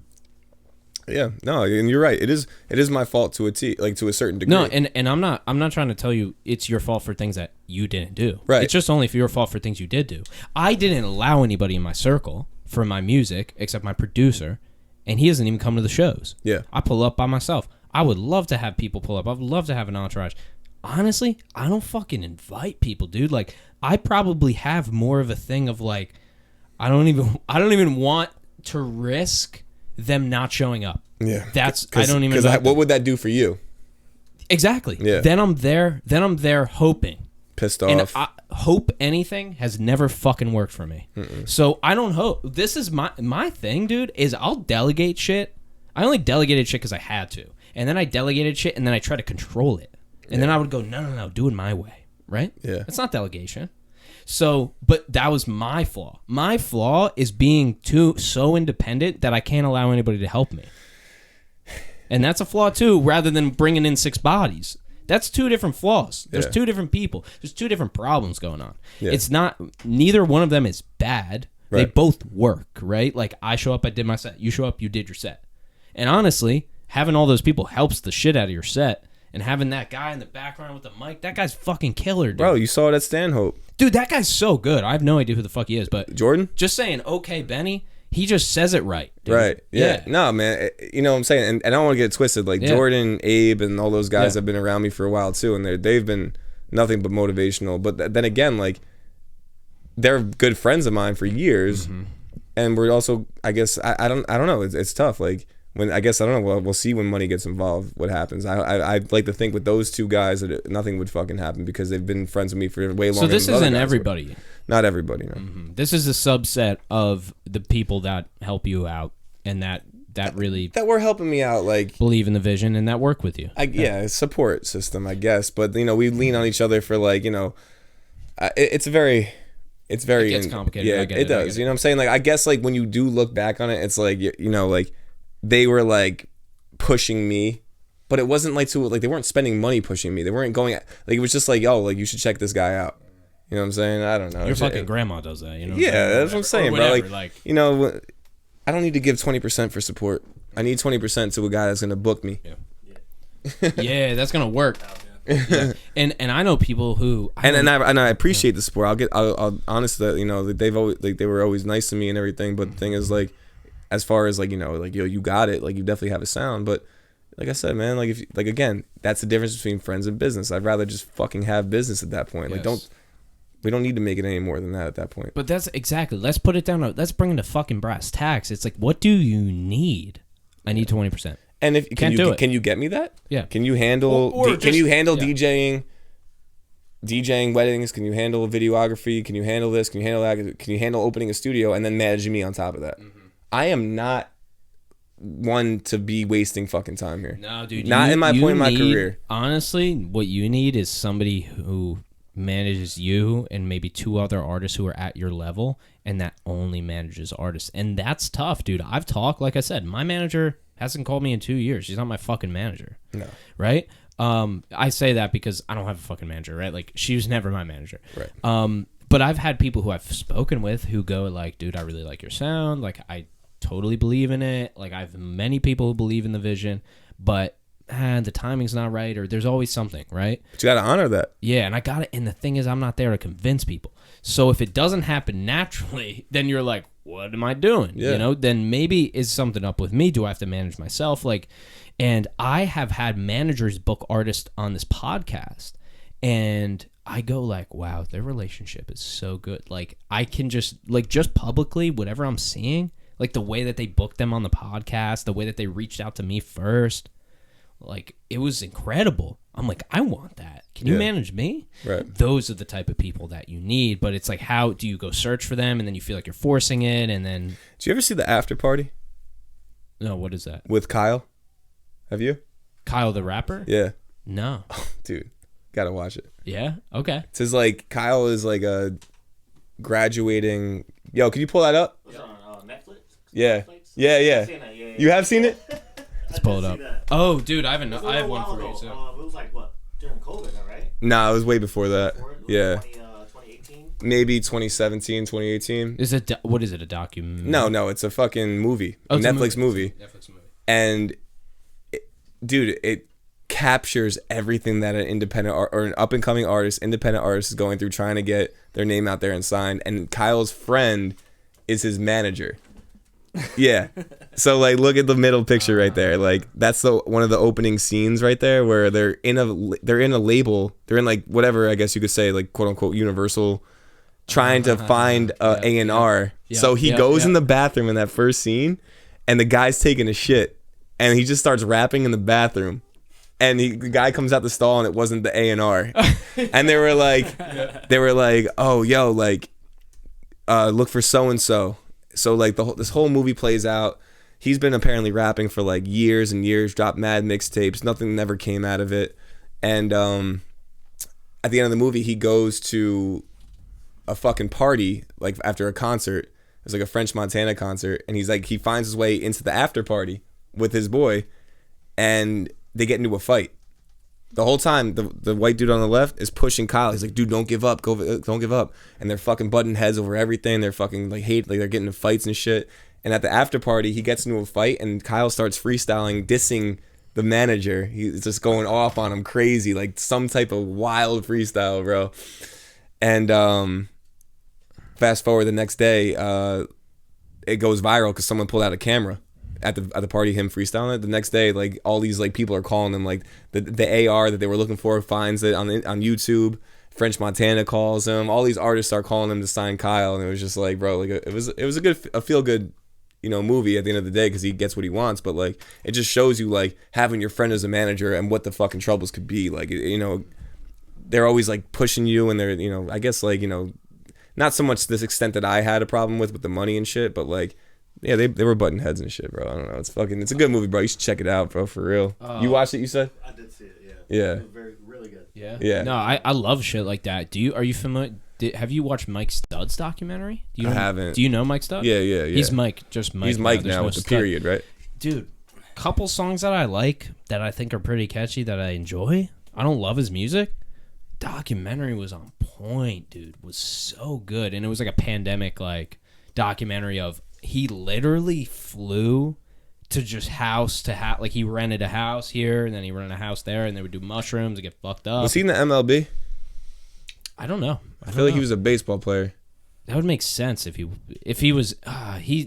Yeah, no, and you're right. It is my fault to a certain degree. No, and I'm not trying to tell you it's your fault for things that you didn't do. Right. It's just only for your fault for things you did do. I didn't allow anybody in my circle for my music except my producer, and he doesn't even come to the shows. Yeah. I pull up by myself. I would love to have people pull up. I would love to have an entourage. Honestly, I don't fucking invite people, dude. Like I probably have more of a thing of like I don't even want to risk them not showing up. Yeah. I don't even because what would that do for you? Exactly. Yeah. Then I'm there hoping. Pissed And off. Hope anything has never fucking worked for me. So I don't hope. This is my thing, dude, is I'll delegate shit. I only delegated shit because I had to. And then I delegated shit and then I try to control it. And then I would go, no, do it my way. Right? Yeah. It's not delegation. So, but that was my flaw. My flaw is being so independent that I can't allow anybody to help me. And that's a flaw too, rather than bringing in 6 bodies. That's 2 different flaws. There's 2 different people. There's 2 different problems going on. Yeah. It's not, neither one of them is bad. Right. They both work, right? Like I show up, I did my set. You show up, you did your set. And honestly, having all those people helps the shit out of your set. And having that guy in the background with the mic, that guy's fucking killer, dude. Bro, you saw it at Stanhope. Dude, that guy's so good. I have no idea who the fuck he is, but Jordan? Just saying, okay, Benny, he just says it right. Dude. Right. Yeah. No, man. You know what I'm saying? And I don't want to get it twisted. Like Jordan, Abe, and all those guys have been around me for a while too, and they've been nothing but motivational. But then again, like they're good friends of mine for years, and we're also, I guess, I don't know. It's tough. Like when I guess I don't know. Well, we'll see when money gets involved what happens. I like to think with those 2 guys that nothing would fucking happen because they've been friends with me for way longer. So this than isn't everybody. Would. Not everybody. No. This is a subset of the people that help you out and that really that were helping me out, like believe in the vision and that work with you. Support system, I guess. But we lean on each other for like it's a very it's very It gets complicated. Yeah, I get it does. You know what I'm saying? Like, I guess like when you do look back on it, it's like you know, like they were like pushing me, but it wasn't like like they weren't spending money pushing me. They weren't going like it was just like, yo, like you should check this guy out. You know what I'm saying? I don't know. Your fucking grandma does that. You know? Yeah, that's what I'm saying, bro. Whatever, Like, you know, I don't need to give 20% for support. I need 20% to a guy that's gonna book me. Yeah, that's gonna work. Yeah. And I know people who I appreciate the support. I'll honestly, you know, they've always like they were always nice to me and everything. But the thing is, like, as far as like, you know, like, yo, you got it, like you definitely have a sound. But like I said, man, like if like again, that's the difference between friends and business. I'd rather just fucking have business at that point. Like we don't need to make it any more than that at that point. But that's exactly. Let's put it down. Let's bring it to fucking brass tacks. It's like, what do you need? I need 20%. And if can you get me that? Yeah. Can you handle DJing weddings? Can you handle videography? Can you handle this? Can you handle that? Can you handle opening a studio and then managing me on top of that? Mm-hmm. I am not one to be wasting fucking time here. No, dude. Not in my point in my career. Honestly, what you need is somebody who manages you and maybe 2 other artists who are at your level, and that only manages artists. And that's tough, dude. I've talked, like I said, my manager hasn't called me in 2 years. She's not my fucking manager. No. Right? I say that because I don't have a fucking manager, right? Like, she was never my manager. Right. But I've had people who I've spoken with who go like, dude, I really like your sound. Like, I totally believe in it. Like, I have many people who believe in the vision, but the timing's not right, or there's always something, right? But you got to honor that. Yeah, and I got it. And the thing is, I'm not there to convince people. So if it doesn't happen naturally, then you're like, what am I doing? Yeah. You know, then maybe is something up with me. Do I have to manage myself? Like, and I have had managers book artists on this podcast, and I go like, wow, their relationship is so good. Like, I can just publicly, whatever I'm seeing, like the way that they booked them on the podcast, the way that they reached out to me first, like, it was incredible. I'm like, I want that. Can you manage me? Right. Those are the type of people that you need. But it's like, how do you go search for them, and then you feel like you're forcing it, and then... Did you ever see The After Party? No, what is that? With Kyle? Have you? Kyle the rapper? Yeah. No. Oh, dude, gotta watch it. Yeah? Okay. It says like Kyle is like a graduating... Yo, can you pull that up? Was it on Netflix? Yeah. Netflix? Yeah. Yeah. You have seen it? Let's pull it up. Oh, dude, I have one for you. So. It was like, what, during COVID, right? Nah, it was way before that. Yeah. 2018? Maybe 2017, 2018. What is it, a documentary? No, it's a fucking movie. Oh, a Netflix movie. Netflix movie. And, dude, it captures everything that an independent or an up-and-coming independent artist is going through, trying to get their name out there and signed. And Kyle's friend is his manager. Yeah. So like, look at the middle picture right there. Like, that's one of the opening scenes right there, where they're in a label. They're in like whatever, I guess you could say, like quote unquote Universal, trying to find A&R. Yeah. So he goes in the bathroom in that first scene, and the guy's taking a shit, and he just starts rapping in the bathroom, and the guy comes out the stall, and it wasn't the A&R, and they were like, oh, yo, like, look for so and so. So like this whole movie plays out. He's been apparently rapping for like years and years, dropped mad mixtapes. Nothing never came out of it. And at the end of the movie, he goes to a fucking party, like after a concert. It's like a French Montana concert. And he's like, he finds his way into the after party with his boy, and they get into a fight. The whole time, the white dude on the left is pushing Kyle. He's like, dude, don't give up. Don't give up. And they're fucking butting heads over everything. They're fucking like they're getting into fights and shit. And at the after party, he gets into a fight, and Kyle starts freestyling, dissing the manager. He's just going off on him crazy, like some type of wild freestyle, bro. And fast forward the next day, it goes viral because someone pulled out a camera at the party, him freestyling it. The next day, like all these like people are calling him, like the AR that they were looking for finds it on YouTube. French Montana calls him. All these artists start calling him to sign Kyle, and it was just like, bro, like it was a feel good, movie at the end of the day, because he gets what he wants. But like, it just shows you like having your friend as a manager and what the fucking troubles could be. Like, they're always like pushing you, and they're I guess like not so much to this extent that I had a problem with the money and shit, but like. Yeah, they were butting heads and shit, bro. I don't know. It's a good movie, bro. You should check it out, bro, for real. You watched it, you said? I did see it, yeah. Yeah. It was really good. Yeah. Yeah. No, I love shit like that. Are you familiar? Have you watched Mike Stud's documentary? I haven't. Do you know Mike Stud? Yeah. He's Mike, just Mike. He's Mike There's now no with the Stud. period, right? Dude, couple songs that I like that I think are pretty catchy that I enjoy. I don't love his music. Documentary was on point, dude. Was so good, and it was like a pandemic like documentary of he literally flew to just house to house. Like he rented a house here, and then he rented a house there, and they would do mushrooms and get fucked up. Was he in the MLB? I don't know. I feel like he was a baseball player. That would make sense if he was.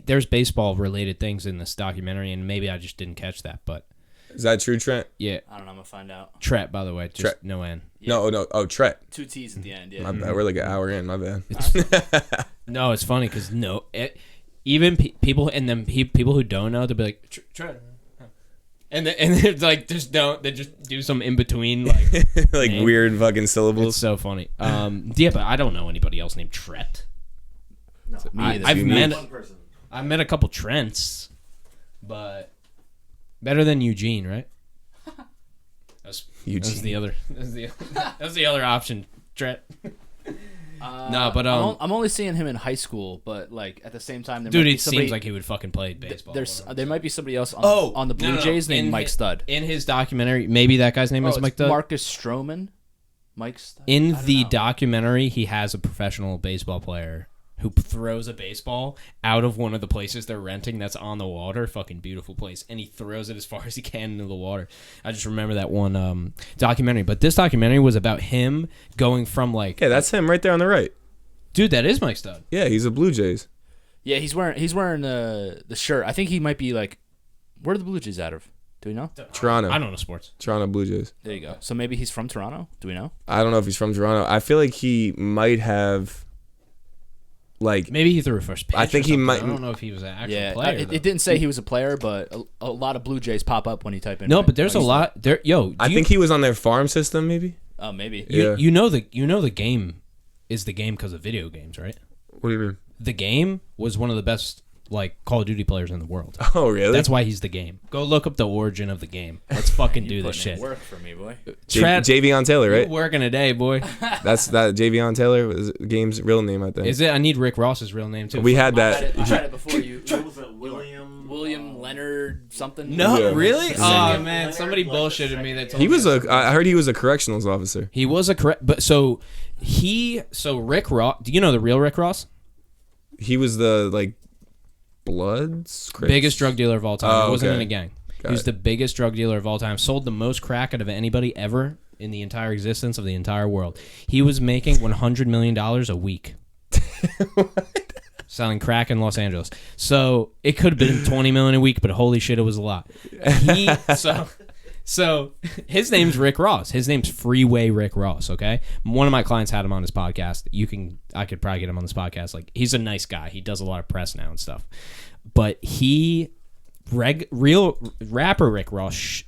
There's baseball related things in this documentary, and maybe I just didn't catch that. But Is that true, Trent? yeah, I don't know. I'm gonna find out. Tret, by the way, just Tret. no N. No. Oh, Tret. 2 T's at the end. Yeah. My bad. We're like an hour in. My bad. No, it's funny because even people and then people who don't know, they'll be like Tret, and they're like just don't. They just do some in between like like name. weird fucking It's syllables. so funny. Yeah, but I don't know anybody else named Tret. No, Me either. I've met a couple Trents, but better than Eugene, right? That's the other. That's the other option. Trent. No, but I'm only seeing him in high school, but like at the same time, there dude, might be it somebody, seems like he would fucking play baseball. there might be somebody else on the Blue Jays named Mike Stud. In his documentary, maybe that guy's name is Mike Stud. Marcus Stroman. Mike Stud. In I don't the know. documentary, he has a professional baseball player who throws a baseball out of one of the places they're renting that's on the water. Fucking beautiful place. And he throws it as far as he can into the water. I just remember that one documentary. But this documentary was about him going from like... Yeah, that's him right there on the right. Dude, that is Mike Stud. Yeah, he's a Blue Jays. Yeah, he's wearing the shirt. I think he might be like, where are the Blue Jays out of? Do we know? Toronto. I don't know sports. Toronto Blue Jays. There you go. So maybe he's from Toronto. Do we know? I don't know if he's from Toronto. I feel like he might have... Like Maybe he threw a first pitch. I think or he something. might- I don't know if he was an actual Yeah, player. it didn't say he was a player, but a lot of Blue Jays pop up when you type in. No, but there's a lot there. Yo, I think he was on their farm system, maybe. Oh, maybe. Yeah. you know the game is the game because of video games, right? What do you mean? The game was one of the best like Call of Duty players in the world. Oh, really? That's why he's the game. Go look up the origin of the game. Let's fucking do this Putting in shit. Work for me, boy. Javion Taylor, right? You're working a day, boy. That's that Javion Taylor was the game's real name, I think. Is it? I need Rick Ross's real name too. We had that. I tried it before you. What was it, William Leonard something. No, Yeah. really? Second. Oh man, somebody Like the bullshitted me. That told He me was that. I heard he was a correctionals officer. He was a correct, but so Rick Ross. Do you know the real Rick Ross? He was the like Bloods Crips? Biggest drug dealer of all time. Oh, He wasn't okay. in a gang. Got He was it. the biggest drug dealer of all time. Sold the most crack out of anybody ever in the entire existence of the entire world. He was making $100 million a week. Selling crack in Los Angeles. So it could have been $20 million a week, but holy shit, it was a lot. So his name's Rick Ross. His name's Freeway Rick Ross, okay? One of my clients had him on his podcast. I could probably get him on this podcast. Like, he's a nice guy. He does a lot of press now and stuff. But real rapper Rick Ross,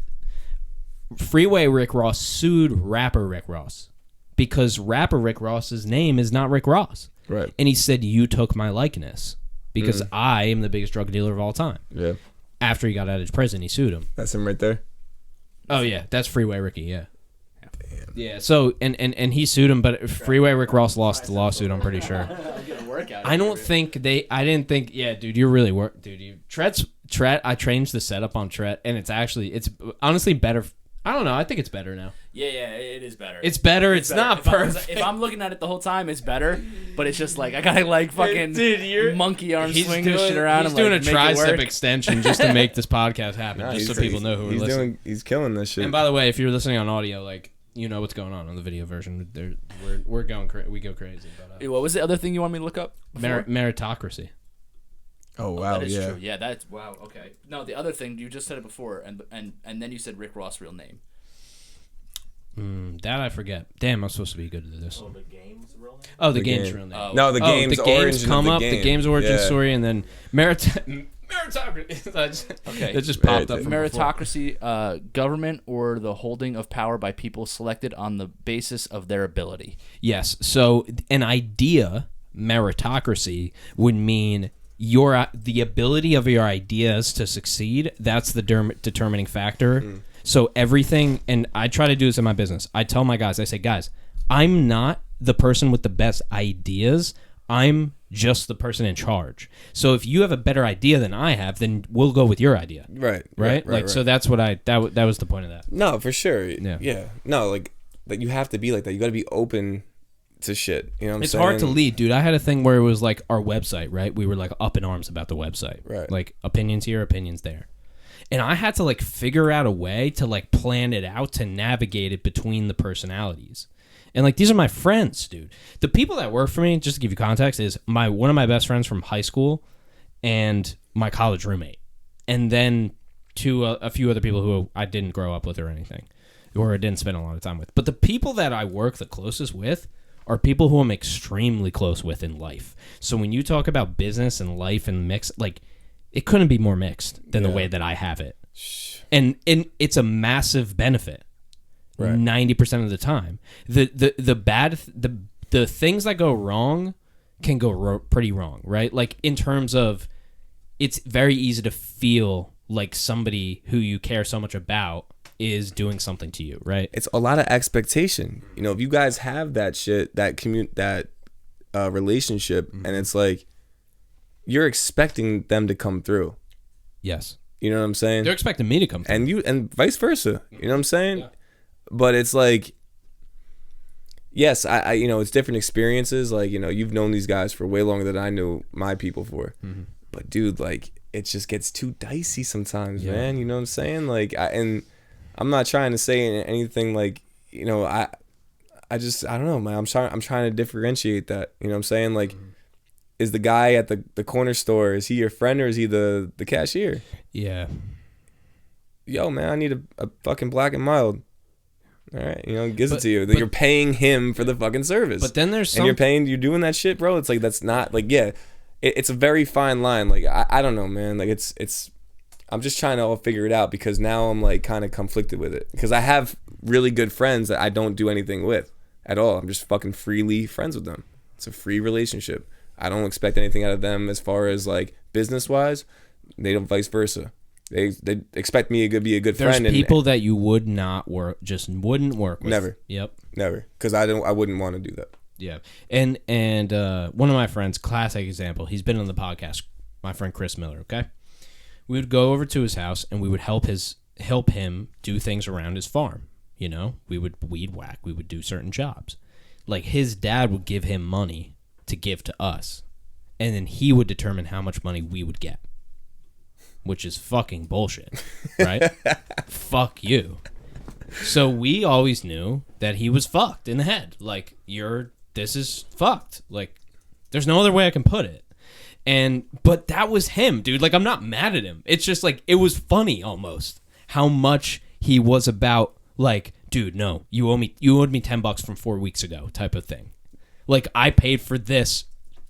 Freeway Rick Ross sued rapper Rick Ross because rapper Rick Ross's name is not Rick Ross. Right. And he said, you took my likeness because I am the biggest drug dealer of all time. Yeah. After he got out of prison, he sued him. That's him right there. Oh yeah, that's Freeway Ricky. Yeah. Yeah. So and he sued him, but Freeway Rick Ross lost the lawsuit. I'm pretty sure. I'm gonna work out. I didn't think. Yeah, dude, you're really dude. Tret. I changed the setup on Tret, and it's honestly better. I don't know. I think it's better now. Yeah, it is better. It's better. It's better. not If I- perfect. If I'm looking at it the whole time, it's better. But it's just like I gotta like fucking monkey arm swing this shit around. He's and, doing like, a make it tricep work. extension just to make this podcast happen, Nah, just so he's- people know who we're he's listening. He's killing this shit. And by the way, if you're listening on audio, like you know what's going on the video version. We're going we go crazy. But, What was the other thing you want me to look up? before? meritocracy. oh wow, That is yeah. true. Yeah, that's wow. Okay. No, the other thing you just said it before, and then you said Rick Ross' real name. That I forget. Damn, I'm supposed to be good at this. Oh, the game's real name? Oh, the The game's game. real name. Oh. No, the game's the games origin come of the up. game. The game's origin Yeah. story, and then meritocracy. Okay. It just popped up. From Meritocracy, government or the holding of power by people selected on the basis of their ability. Yes. So an idea, meritocracy, would mean the ability of your ideas to succeed. That's the determining factor. So everything, and I try to do this in my business. I tell my guys, I say, guys, I'm not the person with the best ideas. I'm just the person in charge. So if you have a better idea than I have, then we'll go with your idea. Right. So that's what that was the point of that. No, for sure. Yeah. No, like you have to be like that. You got to be open to shit. You know what I'm it's saying? hard to lead, dude. I had a thing where it was like our website, right? We were like up in arms about the website. Right. Like opinions here, opinions there. And I had to like figure out a way to like plan it out to navigate it between the personalities. And like these are my friends, dude. The people that work for me, just to give you context, is one of my best friends from high school and my college roommate. And then a few other people who I didn't grow up with or anything, or I didn't spend a lot of time with. But the people that I work the closest with are people who I'm extremely close with in life. So when you talk about business and life and mix, like it couldn't be more mixed than the way that I have it. And it's a massive benefit. Right. 90% of the time, the things that go wrong can go pretty wrong, right? Like in terms of, it's very easy to feel like somebody who you care so much about is doing something to you, right? It's a lot of expectation. You know, if you guys have that shit, that relationship, and it's like you're expecting them to come through. Yes. You know what I'm saying? They're expecting me to come through. And vice versa. You know what I'm saying? Yeah. But it's like, yes, I you know, it's different experiences. Like, you know, you've known these guys for way longer than I knew my people for. Mm-hmm. But dude, like, it just gets too dicey sometimes, man. You know what I'm saying? Like, and I'm not trying to say anything like, you know, I don't know, man. I'm trying to differentiate that. You know what I'm saying? Like, is the guy at the corner store, is he your friend or is he the cashier? Yeah. Yo, man, I need a fucking black and mild. All right, you know, gives it to you. You're paying him for the fucking service. But then there's you're doing that shit, bro. It's like, that's not like, it's a very fine line. Like, I don't know, man. Like, it's I'm just trying to all figure it out because now I'm like kind of conflicted with it because I have really good friends that I don't do anything with at all. I'm just fucking freely friends with them. It's a free relationship. I don't expect anything out of them as far as like business wise. They don't, vice versa. They expect me to be a good friend. There's people that you would not wouldn't work with. Never. Yep. Never. Because I wouldn't want to do that. Yeah. And one of my friends, classic example, he's been on the podcast, my friend Chris Miller, okay? We would go over to his house and we would help him do things around his farm. You know, we would weed whack, we would do certain jobs. Like his dad would give him money to give to us. And then he would determine how much money we would get. Which is fucking bullshit, right? Fuck you. So we always knew that he was fucked in the head. Like, this is fucked. Like, there's no other way I can put it. But that was him, dude. Like, I'm not mad at him. It's just like, it was funny almost how much he was about, like, dude, no, you owed me $10 from 4 weeks ago type of thing. Like, I paid for this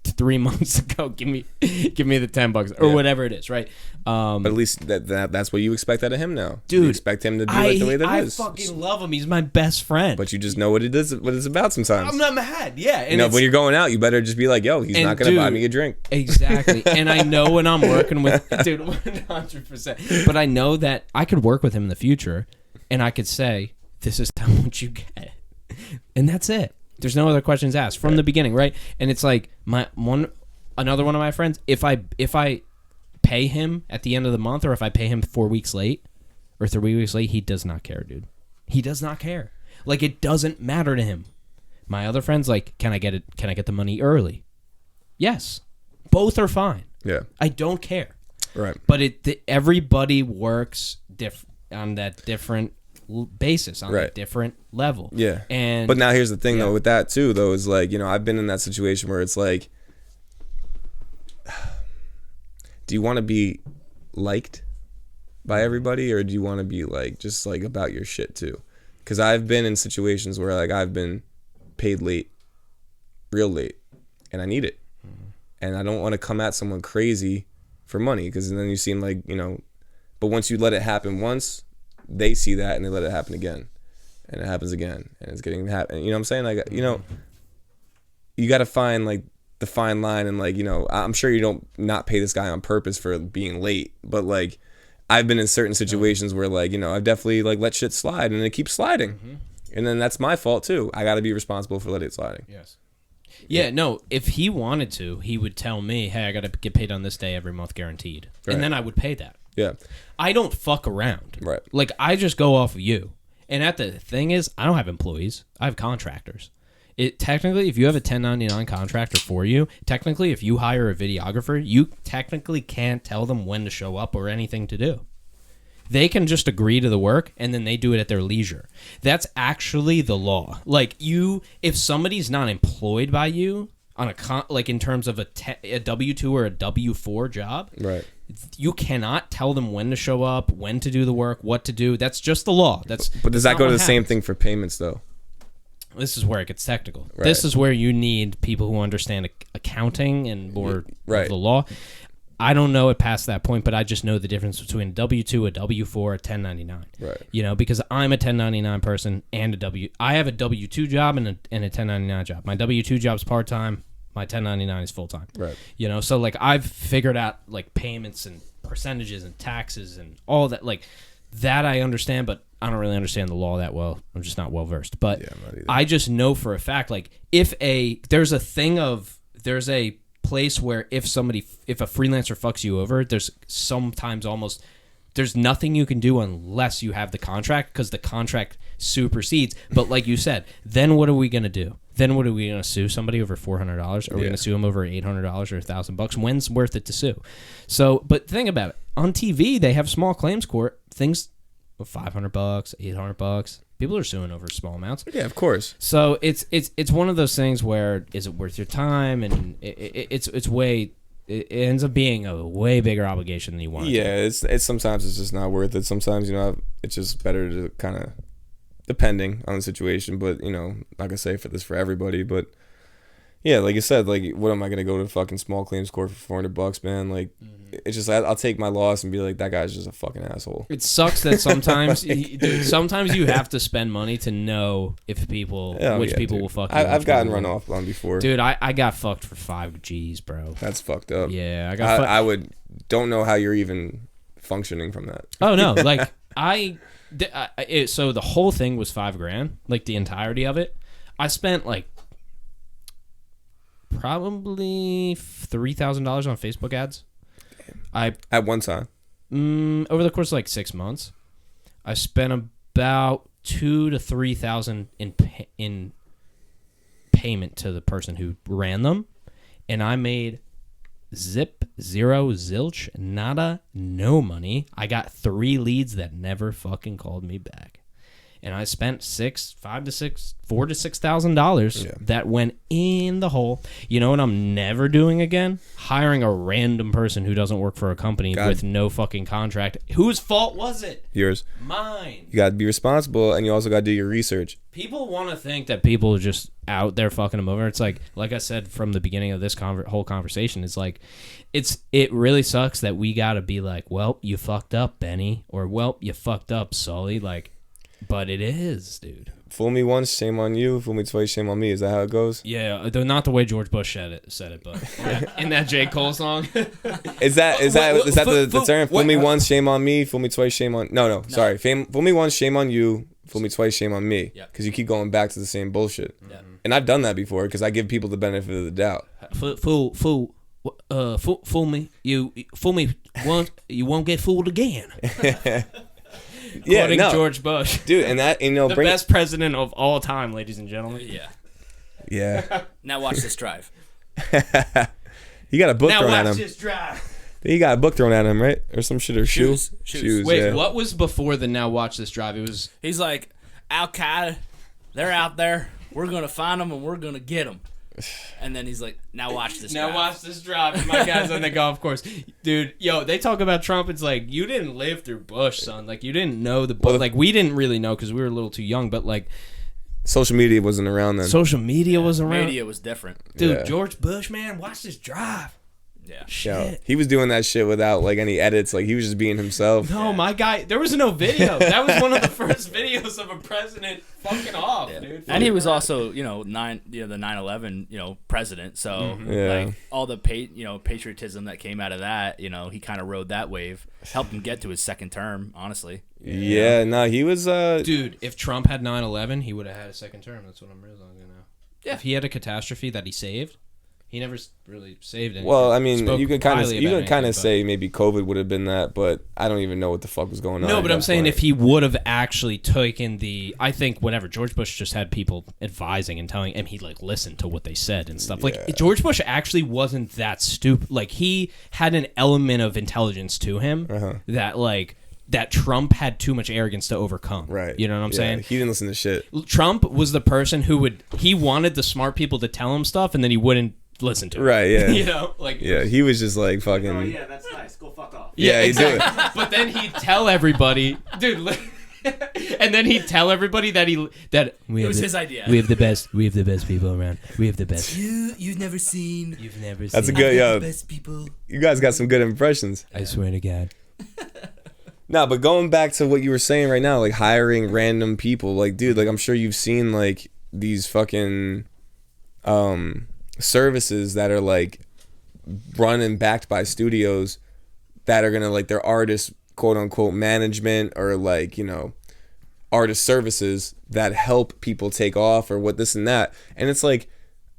3 months ago. Give me the $10 or whatever it is, right? But at least that's what you expect out of him now, dude. You expect him to do it the way that it is. I fucking love him. He's my best friend. But you just know what it's about sometimes. I'm not mad. Yeah, and you know, when you're going out, you better just be like, yo, he's not gonna buy me a drink. Exactly. And I know when I'm working with dude, 100%. But I know that I could work with him in the future, and I could say, this is how much you get, and that's it. There's no other questions asked from the beginning, right? And it's like another one of my friends. If I pay him at the end of the month, or if I pay him 4 weeks late or 3 weeks late, he does not care, dude. He does not care. Like, it doesn't matter to him. My other friends, like, can I get it? Can I get the money early? Yes, both are fine. Yeah, I don't care. Right. But everybody works on that different basis, on a different level. Yeah. But now here's the thing though with that too though, is like, you know, I've been in that situation where it's like, do you want to be liked by everybody, or do you want to be like just like about your shit too? Because I've been in situations where like I've been paid late, real late, and I need it, and I don't want to come at someone crazy for money, because then you seem like, you know, but once you let it happen once, they see that and they let it happen again, and it happens again, and it's getting happen. You know what I'm saying? Like, you know, you got to find like the fine line, and like, you know, I'm sure you don't not pay this guy on purpose for being late, but like I've been in certain situations where like, you know, I've definitely like let shit slide and it keeps sliding. And then that's my fault too. I got to be responsible for letting it sliding. Yes. Yeah, no, if he wanted to, he would tell me, hey, I got to get paid on this day every month guaranteed. Right. And then I would pay that. Yeah. I don't fuck around. Right. Like, I just go off of you. And the thing is, I don't have employees. I have contractors. Technically, if you have a 1099 contractor for you, technically, if you hire a videographer, you technically can't tell them when to show up or anything to do. They can just agree to the work, and then they do it at their leisure. That's actually the law. Like, if somebody's not employed by you on like in terms of a W-2 or a W-4 job, right, you cannot tell them when to show up, when to do the work, what to do. That's just the law. But does that go to the same thing for payments, though? This is where it gets technical. Right. This is where you need people who understand accounting and more right. of the law. I don't know it past that point, but I just know the difference between a W-2, a W-4, a 1099. Right. You know, because I'm a 1099 person and I have a W-2 job and a 1099 job. My W-2 job's part-time. My 1099 is full-time. Right. You know, so like I've figured out like payments and percentages and taxes and all that. Like that I understand, but I don't really understand the law that well. I'm just not well versed. But I just know for a fact, like there's a place where if a freelancer fucks you over, there's sometimes almost there's nothing you can do unless you have the contract, because the contract supersedes. But like you said, then what are we gonna do? Then what are we gonna sue somebody over $400? Are we gonna sue them over $800 or $1,000? When's worth it to sue? So, but think about it. On TV, they have small claims court things, $500, $800. People are suing over small amounts. Yeah, of course. So it's one of those things where is it worth your time, and it ends up being a way bigger obligation than you want. Yeah, it's sometimes it's just not worth it. Sometimes it's just better to kind of depending on the situation. But not gonna say for this for everybody. But yeah, like you said, like what am I gonna go to fucking small claims court for $400, man? Like. It's just I'll take my loss and be like, that guy's just a fucking asshole. It sucks that sometimes, sometimes you have to spend money to know if people will fuck you. I've gotten run off on before, dude. I got fucked for $5,000, bro. That's fucked up. Yeah, I don't know how you're even functioning from that. Oh no, like so the whole thing was $5,000, like the entirety of it. I spent like probably $3,000 on Facebook ads. At one time, over the course of like 6 months, I spent about $2,000 to $3,000 in payment to the person who ran them, and I made zero, zilch, nada, no money. I got 3 leads that never fucking called me back, and I spent $4,000 to $6,000 that went in the hole. You know what I'm never doing again? Hiring a random person who doesn't work for a company with no fucking contract. Whose fault was it? Yours. Mine. You got to be responsible, and you also got to do your research. People want to think that people are just out there fucking them over. It's like I said from the beginning of this whole conversation, it's like it really sucks that we got to be like, well, you fucked up, Benny, or well, you fucked up, Sully, like. But it is, dude. Fool me once, shame on you. Fool me twice, shame on me. Is that how it goes? Yeah, not the way George Bush said it, but in that J. Cole song. Is that the term? Fool me once, shame on me. Fool me twice, shame on. No. Sorry. Fool me once, shame on you. Fool me twice, shame on me. Because you keep going back to the same bullshit. Yeah. And I've done that before because I give people the benefit of the doubt. Fool me. You fool me once, you won't get fooled again. Quoting George Bush, dude, and that the best president of all time, ladies and gentlemen. Yeah. Now watch this drive. He got a book thrown at him. Now watch this drive. He got a book thrown at him, right, or some shit, or shoes. Wait, what was before the now watch this drive? It was. He's like, Al Qaeda, they're out there. We're gonna find them and we're gonna get them. And then he's like, now watch this drive. Now watch this drive. And my guy's on the golf course. Dude, they talk about Trump. It's like, you didn't live through Bush, son. Like, you didn't know like, we didn't really know because we were a little too young, but, like... Social media wasn't around then. Social media was around. Media was different. Dude, George Bush, man, watch this drive. Yeah. Yo, he was doing that shit without like any edits. Like he was just being himself. No, my guy, there was no video. That was one of the first videos of a president fucking off, dude. And he was also, the 9/11, president. So like all the patriotism that came out of that, he kind of rode that wave, helped him get to his second term, honestly. Yeah, no, he was Dude, if Trump had 9/11, he would have had a second term. That's what I'm realizing now. Yeah. If he had a catastrophe that he saved, he never really saved anything. Well, I mean, Spoke you could kind highly of say maybe COVID would have been that, but I don't even know what the fuck was going on. No, at but that I'm saying point. if he would have actually taken I think whatever, George Bush just had people advising and telling him, he like listened to what they said and stuff. Yeah. Like George Bush actually wasn't that stupid. Like he had an element of intelligence to him that Trump had too much arrogance to overcome. Right. You know what I'm saying? He didn't listen to shit. Trump was the person who he wanted the smart people to tell him stuff and then he wouldn't listen to it. Right, yeah. Yeah, he was just like fucking... Oh, yeah, that's nice. Go fuck off. Yeah, he did. But then he'd tell everybody, dude, and then he'd tell everybody that it was his idea. We have the best people around. We have the best. You've never seen. That's a good, the best people. You guys got some good impressions. I swear to God. No, but going back to what you were saying right now, like hiring random people, like, dude, like I'm sure you've seen like these fucking services that are like run and backed by studios that are gonna like their artist quote unquote management or like artist services that help people take off or what this and that. And it's like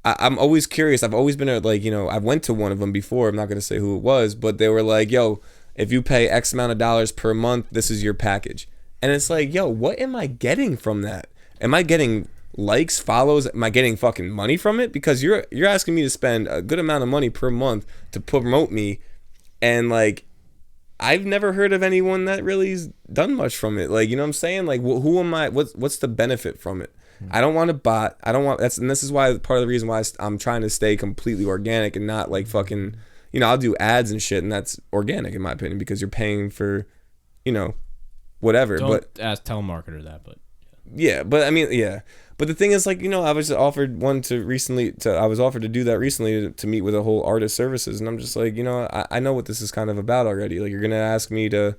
I'm always curious. I've always been I went to one of them before. I'm not gonna say who it was, but they were like, yo, if you pay X amount of dollars per month, this is your package. And it's like, yo, what am I getting from that? Am I getting likes, follows? Am I getting fucking money from it? Because you're asking me to spend a good amount of money per month to promote me, and like I've never heard of anyone that really's done much from it. Like, you know what I'm saying? Like, who am I? What's the benefit from it? I don't want a bot. I don't want and this is why part of the reason why I'm trying to stay completely organic and not like fucking. I'll do ads and shit, and that's organic in my opinion because you're paying for, whatever. Don't ask telemarketer that, but yeah, but I mean, yeah. But the thing is, like, I was offered I was offered to do that recently to meet with a whole artist services, and I'm just like, I know what this is kind of about already. Like, you're gonna ask me to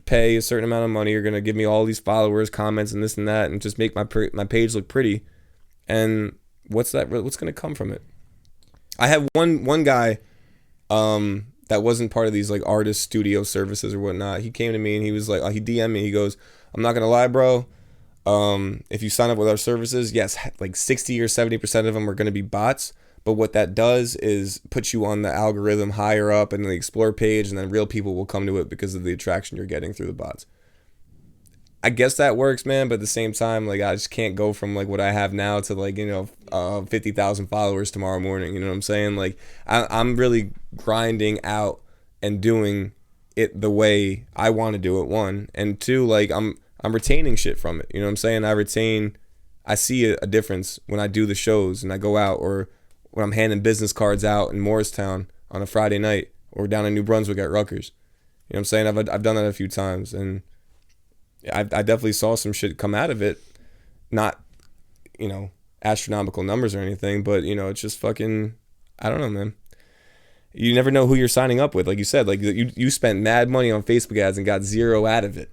pay a certain amount of money, you're gonna give me all these followers, comments, and this and that, and just make my page look pretty. And what's gonna come from it? I have one guy. That wasn't part of these like artist studio services or whatnot. He came to me and he was like, he DM'd me. He goes, I'm not gonna lie, bro. If you sign up with our services, yes, like 60 or 70% of them are gonna be bots. But what that does is put you on the algorithm higher up in the explore page, and then real people will come to it because of the attraction you're getting through the bots. I guess that works, man, but at the same time, like I just can't go from like what I have now to like 50,000 followers tomorrow morning. You know what I'm saying? Like I'm really grinding out and doing it the way I want to do it. One and two, like I'm retaining shit from it. You know what I'm saying? I see a difference when I do the shows and I go out, or when I'm handing business cards out in Morristown on a Friday night, or down in New Brunswick at Rutgers. You know what I'm saying? I've done that a few times, and I definitely saw some shit come out of it. Not, astronomical numbers or anything, but, it's just fucking, I don't know, man. You never know who you're signing up with. Like you said, like you spent mad money on Facebook ads and got zero out of it.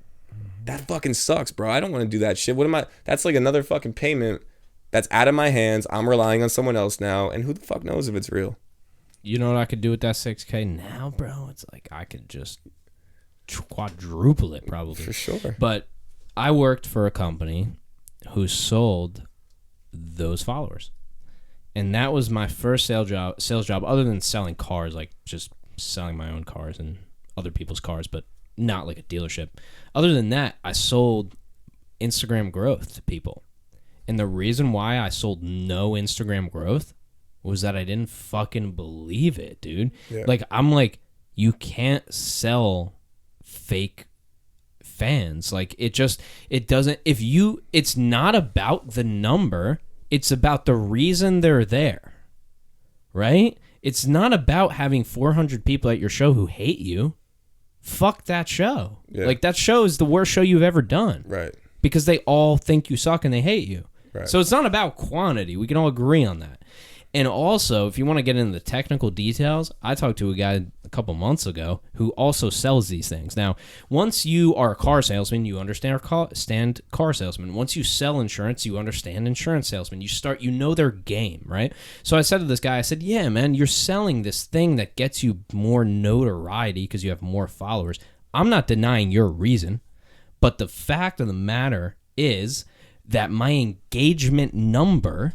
That fucking sucks, bro. I don't want to do that shit. That's like another fucking payment that's out of my hands. I'm relying on someone else now, and who the fuck knows if it's real? You know what I could do with that $6K now, bro? It's like I could just quadruple it probably. For sure. But I worked for a company who sold those followers. And that was my first sales job other than selling cars, like just selling my own cars and other people's cars, but not like a dealership. Other than that, I sold Instagram growth to people. And the reason why I sold no Instagram growth was that I didn't fucking believe it, dude. Yeah. Like, I'm like, you can't sell fake fans. Like, it doesn't, it's not about the number, it's about the reason they're there, right? It's not about having 400 people at your show who hate you. Fuck that show. Yeah. Like, that show is the worst show you've ever done. Right. Because they all think you suck and they hate you. Right. So it's not about quantity. We can all agree on that. And also, if you want to get into the technical details, I talked to a guy a couple months ago who also sells these things. Now, once you are a car salesman, you understand car salesman. Once you sell insurance, you understand insurance salesman. You know their game, right? So I said to this guy, I said, yeah, man, you're selling this thing that gets you more notoriety because you have more followers. I'm not denying your reason, but the fact of the matter is that my engagement number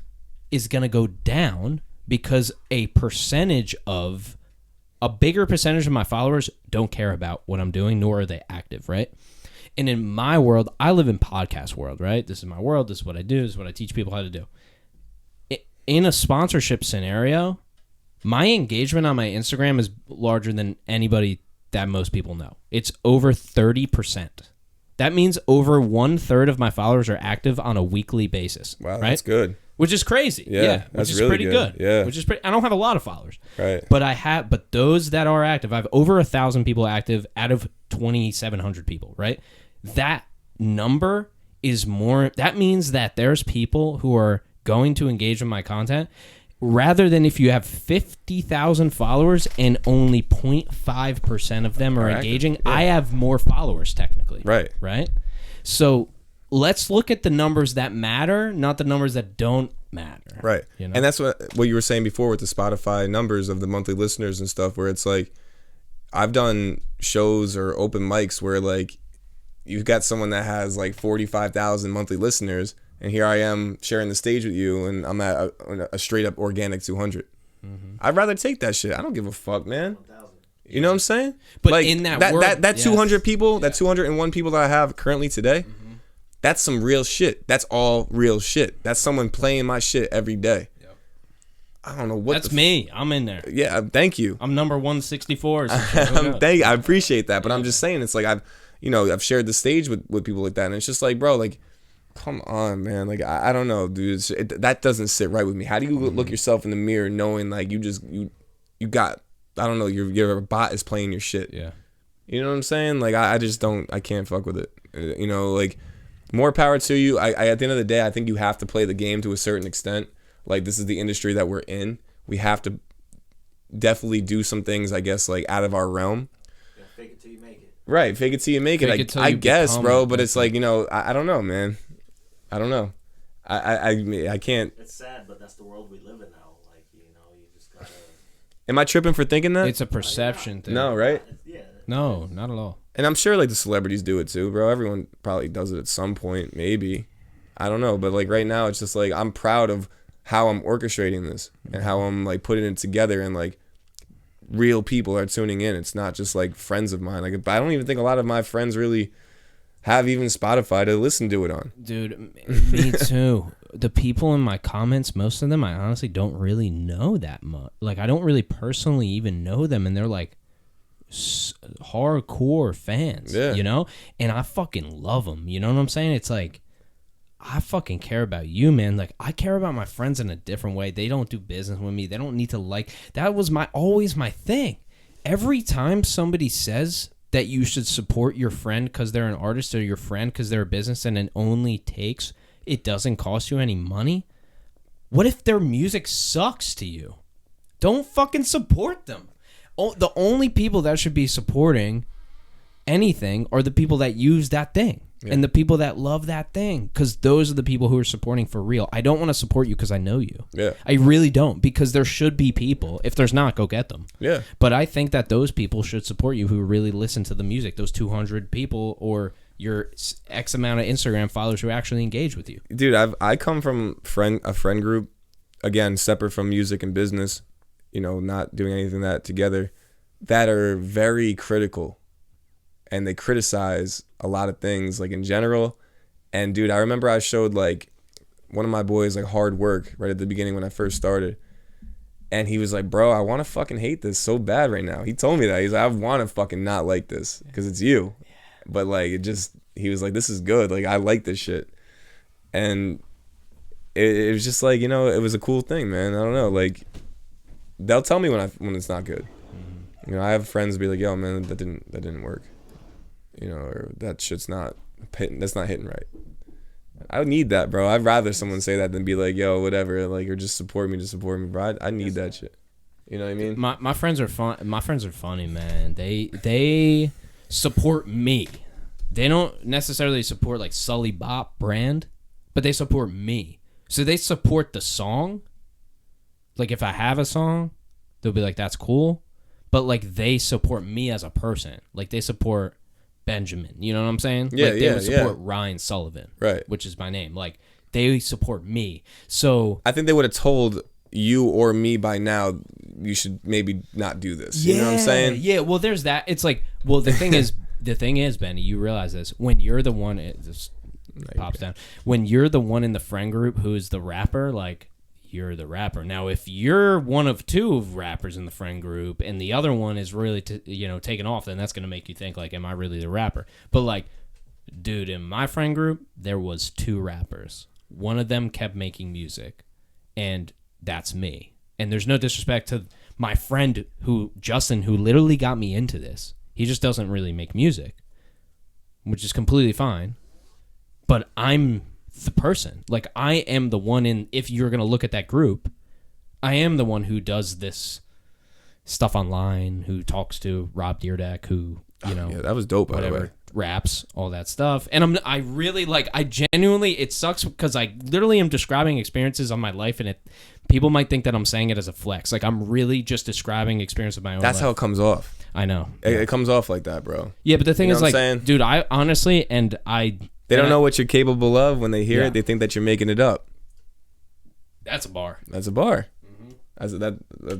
is going to go down because a bigger percentage of my followers don't care about what I'm doing, nor are they active, right? And in my world, I live in podcast world, right? This is my world. This is what I do. This is what I teach people how to do. In a sponsorship scenario, my engagement on my Instagram is larger than anybody that most people know. It's over 30%. That means over 1/3 of my followers are active on a weekly basis. Wow, right? That's good. Which is crazy. Yeah, that's which is really pretty good. Yeah. I don't have a lot of followers. Right. But those that are active, I have over 1,000 people active out of 2,700 people, right? That number is more, that means that there's people who are going to engage with my content rather than if you have 50,000 followers and only 0.5% of them are engaging. Yeah. I have more followers technically. Right. Right? So let's look at the numbers that matter, not the numbers that don't matter. Right. You know? And that's what you were saying before with the Spotify numbers of the monthly listeners and stuff, where it's like, I've done shows or open mics where like you've got someone that has like 45,000 monthly listeners, and here I am sharing the stage with you, and I'm at a straight up organic 200. Mm-hmm. I'd rather take that shit. I don't give a fuck, man. You know what I'm saying? But like, in that that 200 people, yeah. that 201 people that I have currently today, that's some real shit. That's all real shit. That's someone playing my shit every day. Yep. I don't know what. That's me. I'm in there. Yeah, thank you. I'm number 164. I appreciate that, but I'm just saying, it's like I've shared the stage with people like that, and it's just like, bro, like, come on, man. Like, I don't know, dude. That doesn't sit right with me. How do you look yourself in the mirror knowing like you got, I don't know, your bot is playing your shit. Yeah. You know what I'm saying? Like, I just don't, I can't fuck with it. You know, like, more power to you. I at the end of the day, I think you have to play the game to a certain extent. Like, this is the industry that we're in. We have to definitely do some things, I guess, like out of our realm. Yeah, fake it till you make it. Right, fake it till you make it. I guess, bro. But it's like, I don't know, man. I don't know. I can't. It's sad, but that's the world we live in now. Like, you just gotta. Am I tripping for thinking that? It's a perception thing. No, right? Yeah. No, not at all. And I'm sure like the celebrities do it too, bro. Everyone probably does it at some point, maybe. I don't know, but like right now, it's just like I'm proud of how I'm orchestrating this and how I'm like putting it together, and like real people are tuning in. It's not just like friends of mine. Like, I don't even think a lot of my friends really have even Spotify to listen to it on. Dude, me too. The people in my comments, most of them, I honestly don't really know that much. Like, I don't really personally even know them, and they're like hardcore fans, you know? And I fucking love them. You know what I'm saying? It's like, I fucking care about you, man. Like, I care about my friends in a different way. They don't do business with me. They don't need to like. That was always my thing. Every time somebody says that you should support your friend because they're an artist, or your friend because they're a business, and it doesn't cost you any money. What if their music sucks to you? Don't fucking support them. The only people that should be supporting anything are the people that use that thing. Yeah. And the people that love that thing, because those are the people who are supporting for real. I don't want to support you because I know you. Yeah. I really don't, because there should be people. If there's not, go get them. Yeah. But I think that those people should support you who really listen to the music. Those 200 people or your X amount of Instagram followers who actually engage with you. Dude, I come from a friend group, again, separate from music and business, not doing anything that together, that are very critical. And they criticize a lot of things, like in general. And dude, I remember I showed like one of my boys like Hard Work right at the beginning when I first started. And he was like, bro, I want to fucking hate this so bad right now. He told me that. He's like, I want to fucking not like this because it's you. But like, he was like, this is good. Like, I like this shit. And it was just like, it was a cool thing, man. I don't know. Like, they'll tell me when it's not good. I have friends be like, yo, man, that didn't work. Or that shit's not hitting right. I need that, bro. I'd rather someone say that than be like, yo, whatever, like, or just support me, bro. I need that shit. You know what I mean? My friends are fun. My friends are funny, man. They support me. They don't necessarily support like Sully Bop brand, but they support me. So they support the song. Like if I have a song, they'll be like, "That's cool," but like they support me as a person. Like they support Benjamin. You know what I'm saying? Yeah, like they would support Ryan Sullivan, right? Which is my name. Like they support me. So I think they would have told you or me by now, you should maybe not do this. You know what I'm saying? Yeah. Well, there's that. It's like, well, the thing is, Benny, you realize this when you're the one. It just pops down. When you're the one in the friend group who's the rapper, like you're the rapper. Now, if you're one of two rappers in the friend group and the other one is really, taking off, then that's gonna make you think like, am I really the rapper? But like, dude, in my friend group, there was two rappers. One of them kept making music, and that's me. And there's no disrespect to my friend Justin, who literally got me into this. He just doesn't really make music, which is completely fine. But I'm the person. Like, I am the one if you're going to look at that group, I am the one who does this stuff online, who talks to Rob Dyrdek, who, yeah, that was dope, by the way. Raps, all that stuff. And I really, like, I genuinely, it sucks because I literally am describing experiences of my life, and people might think that I'm saying it as a flex. Like, I'm really just describing experience of my own life. That's how it comes off. I know. It comes off like that, bro. Yeah, but the thing is, like, saying? dude, I honestly, they don't know what you're capable of when they hear it. They think that you're making it up. That's a bar. That's a bar. I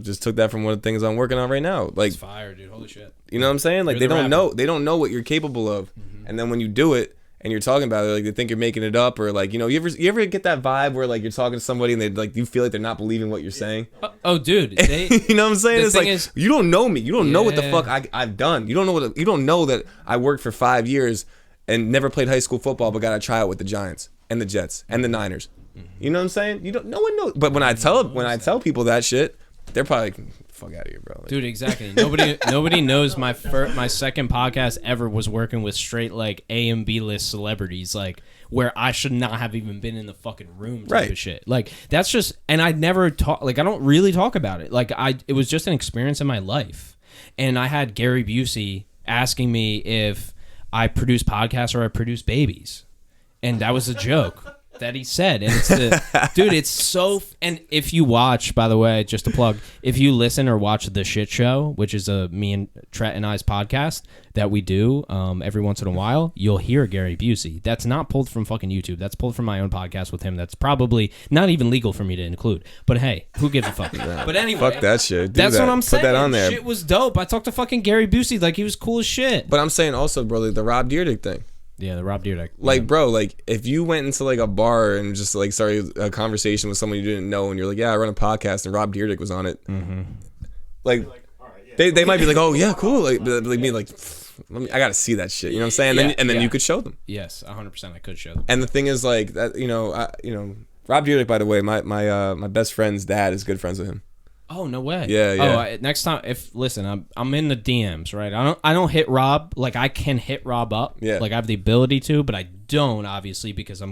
just took that from one of the things I'm working on right now. Like, it's fire, dude. Holy shit. You know what I'm saying? Like, they don't know what you're capable of. Mm-hmm. And then when you do it and you're talking about it, like, they think you're making it up, or like, you ever get that vibe where like you're talking to somebody and they like, you feel like they're not believing what you're saying? Oh, dude. You know what I'm saying? It's like, you don't know me. You don't know what the fuck I've done. You don't know that I worked for 5 years and never played high school football, but got a tryout with the Giants and the Jets and the Niners. You know what I'm saying? No one knows. But when I tell people that shit, they're probably like, fuck out of here, bro. Like, dude, exactly. Nobody knows my second podcast ever was working with straight like A and B list celebrities, like where I should not have even been in the fucking room type of shit. Like that's just, and I never talk, like I don't really talk about it. Like it was just an experience in my life. And I had Gary Busey asking me if I produce podcasts or I produce babies. And that was a joke that he said. And it's dude, it's so, and if you watch, by the way, just to plug, if you listen or watch The Shit Show, which is me and Tret and I's podcast that we do every once in a while, you'll hear Gary Busey. That's not pulled from fucking YouTube. That's pulled from my own podcast with him. That's probably not even legal for me to include. But hey, who gives a fuck? But anyway. Fuck that shit. That's what I'm saying. Put that on there. Shit was dope. I talked to fucking Gary Busey like he was cool as shit. But I'm saying also, bro, like the Rob Dyrdek thing. Yeah, the Rob Dyrdek. Like, bro, like if you went into like a bar and just like started a conversation with someone you didn't know, and you're like, yeah, I run a podcast, and Rob Dyrdek was on it. Mm-hmm. Like, they might be like, oh yeah, cool. Like me, like, I gotta see that shit. You know what I'm saying? And then you could show them. Yes, 100%. I could show them. And the thing is, like that, Rob Dyrdek, by the way, my best friend's dad is good friends with him. Oh, no way. Yeah. Oh, next time, I'm in the DMs, right? I don't hit Rob. Like, I can hit Rob up. Yeah. Like, I have the ability to, but I don't, obviously, because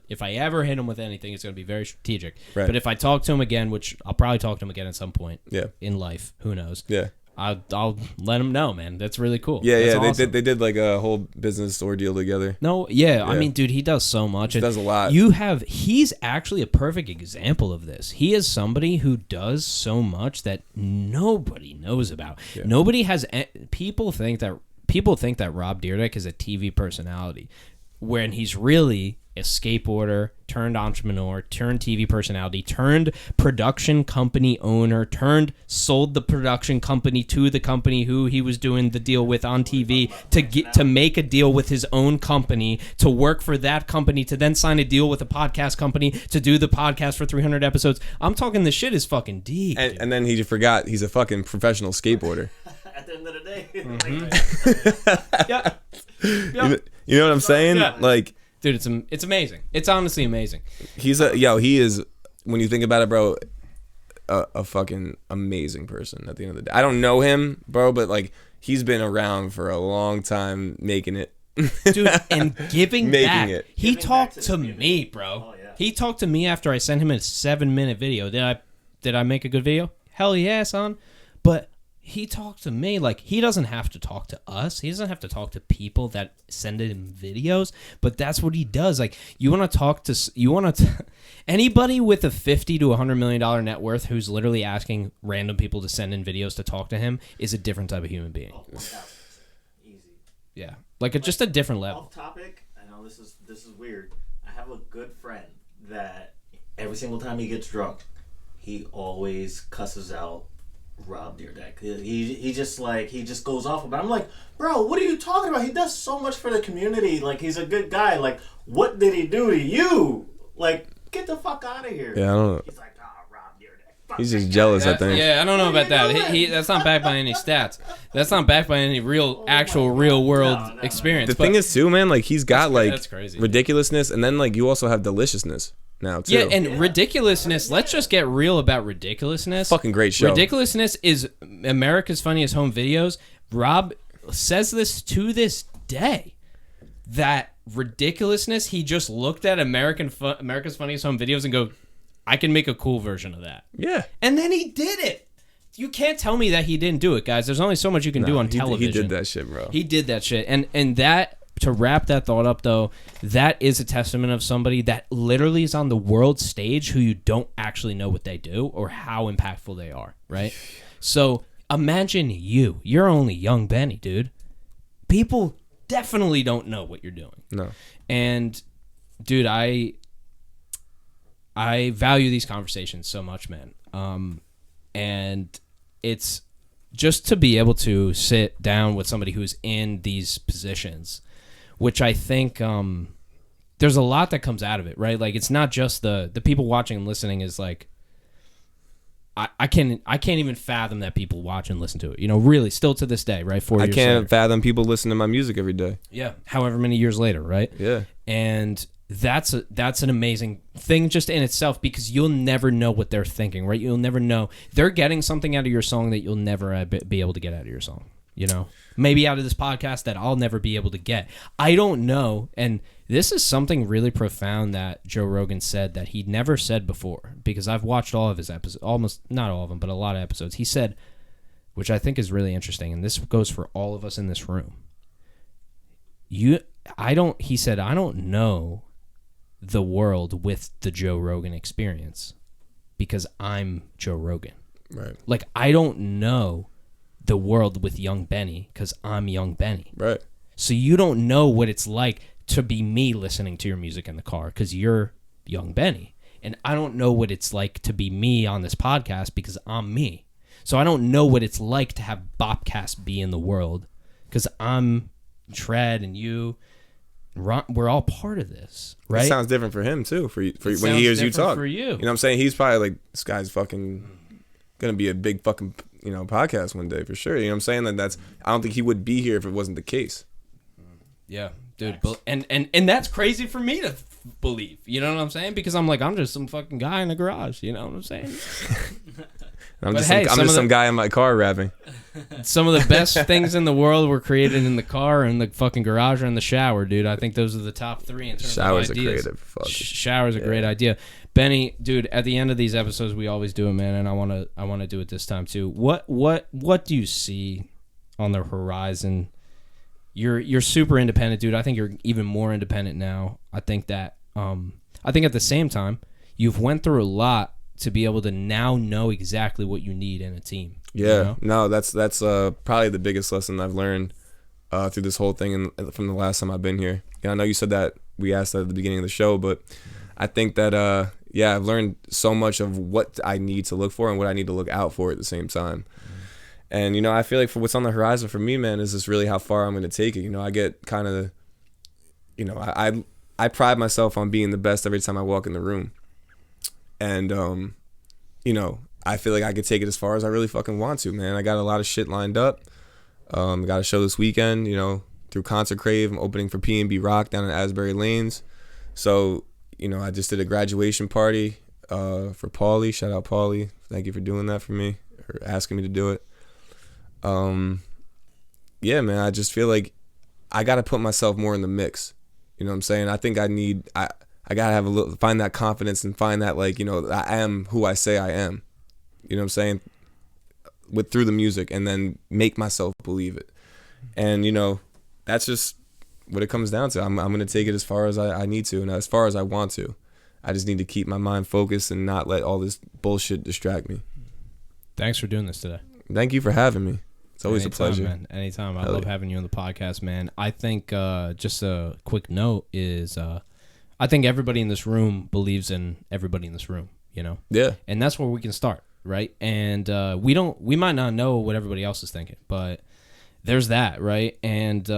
if I ever hit him with anything, it's going to be very strategic. Right. But if I talk to him again, which I'll probably talk to him again at some point in life, who knows? Yeah. I'll let him know, man. That's really cool. Yeah, That's yeah. awesome. They did like a whole business ordeal together. No, yeah. I mean, dude, he does so much. He does a lot. He's actually a perfect example of this. He is somebody who does so much that nobody knows about. Yeah. Nobody has. People think that Rob Dyrdek is a TV personality, when he's really a skateboarder turned entrepreneur turned TV personality turned production company owner turned sold the production company to the company who he was doing the deal with on TV to make a deal with his own company, to work for that company, to then sign a deal with a podcast company to do the podcast for 300 episodes. I'm talking, the shit is fucking deep. And then he forgot he's a fucking professional skateboarder. At the end of the day. Mm-hmm. Yeah. You know what I'm saying? Yeah. Like, dude, it's amazing. It's honestly amazing. He is, when you think about it, bro, a fucking amazing person at the end of the day. I don't know him, bro, but like he's been around for a long time making it, dude, and giving Making back. it. He Giving back talked to to the me, community. bro. Oh, yeah. He talked to me after I sent him a 7-minute video. Did I make a good video? Hell yeah, son. But he talked to me like he doesn't have to talk to us. He doesn't have to talk to people that send him videos. But that's what he does. Like you want to talk to anybody with a $50 to $100 million net worth who's literally asking random people to send in videos to talk to him is a different type of human being. Oh, 1,000%. Easy. Yeah, like just a different level. Off topic. I know this is weird. I have a good friend that every single time he gets drunk, he always cusses out Rob Deerdeck. He just goes off about it. I'm like, bro, what are you talking about? He does so much for the community. Like, he's a good guy. Like, what did he do to you? Like, get the fuck out of here. Yeah, I don't know. He's like, Rob Deerdeck. Fuck He's that just guy." jealous, I think. Yeah, I don't know about that. doing? He that's not backed by any stats. That's not backed by any actual God. real world No. experience. The But- thing is, too, man, like, he's got, like, that's crazy. ridiculousness, and then, like, you also have deliciousness now, too. yeah, and ridiculousness. Let's just get real about ridiculousness. Fucking great show. Ridiculousness is America's Funniest Home Videos. Rob says this to this day. That ridiculousness, he just looked at America's Funniest Home Videos and go, I can make a cool version of that. Yeah. And then he did it. You can't tell me that he didn't do it, guys. There's only so much you can do on television. He did that shit, bro. He did that shit. And that, to wrap that thought up, though, that is a testament of somebody that literally is on the world stage who you don't actually know what they do or how impactful they are, right? So imagine you're only young Benny, dude. People definitely don't know what you're doing. No. And, dude, I value these conversations so much, man. And it's just to be able to sit down with somebody who's in these positions, which I think there's a lot that comes out of it, right? Like, it's not just the people watching and listening is like, I can't even fathom that people watch and listen to it. You know, really, still to this day, right? 4 years I can't later. fathom people listening to my music every day. Yeah, however many years later, right? Yeah. And that's an amazing thing just in itself, because you'll never know what they're thinking, right? You'll never know. They're getting something out of your song that you'll never be able to get out of your song, you know? Maybe out of this podcast that I'll never be able to get. I don't know. And this is something really profound that Joe Rogan said that he'd never said before, because I've watched all of his episodes, almost not all of them, but a lot of episodes. He said, which I think is really interesting, and this goes for all of us in this room. He said, I don't know the world with the Joe Rogan experience because I'm Joe Rogan. Right. Like, I don't know the world with young Benny because I'm young Benny. Right. So you don't know what it's like to be me listening to your music in the car because you're young Benny. And I don't know what it's like to be me on this podcast because I'm me. So I don't know what it's like to have Bopcast be in the world because I'm Tread and you. We're all part of this, right? It sounds different for him too. For when sounds he hears you different talk, for you. You know what I'm saying? He's probably like, this guy's fucking gonna be a big fucking podcast one day for sure. You know what I'm saying? That's I don't think he would be here if it wasn't the case. Yeah, dude, and that's crazy for me to believe. You know what I'm saying? Because I'm just some fucking guy in the garage. You know what I'm saying? I'm just some guy in my car rapping. Some of the best things in the world were created in the car, in the fucking garage, or in the shower, dude. I think those are the top three in terms Showers of are ideas. creative. Fuck. Showers a great idea. Benny, dude, at the end of these episodes, we always do it, man, and I want to do it this time too. What do you see on the horizon? You're super independent, dude. I think you're even more independent now. I think that I think at the same time, you've went through a lot to be able to now know exactly what you need in a team. Yeah, you know? no, that's probably the biggest lesson I've learned through this whole thing and from the last time I've been here. Yeah, I know you said that, we asked that at the beginning of the show, but I think that I've learned so much of what I need to look for and what I need to look out for at the same time. And I feel like for what's on the horizon for me, man, is just really how far I'm going to take it. I get kind of, I pride myself on being the best every time I walk in the room. And I feel like I could take it as far as I really fucking want to, man. I got a lot of shit lined up. Got a show this weekend, through Concert Crave. I'm opening for P&B Rock down in Asbury Lanes. So, I just did a graduation party for Paulie. Shout out Paulie. Thank you for doing that for me, or asking me to do it. Yeah, man, I just feel like I got to put myself more in the mix. You know what I'm saying? I think I got to have find that confidence and find that, like, you know, I am who I say I am. You know what I'm saying? Through the music, and then make myself believe it. And, you know, that's just what it comes down to. I'm going to take it as far as I need to and as far as I want to. I just need to keep my mind focused and not let all this bullshit distract me. Thanks for doing this today. Thank you for having me. It's always Anytime, a pleasure. Man. Anytime. I love having you on the podcast, man. I think just a quick note is I think everybody in this room believes in everybody in this room, you know? Yeah. And that's where we can start, right? And we might not know what everybody else is thinking, but there's that, right? And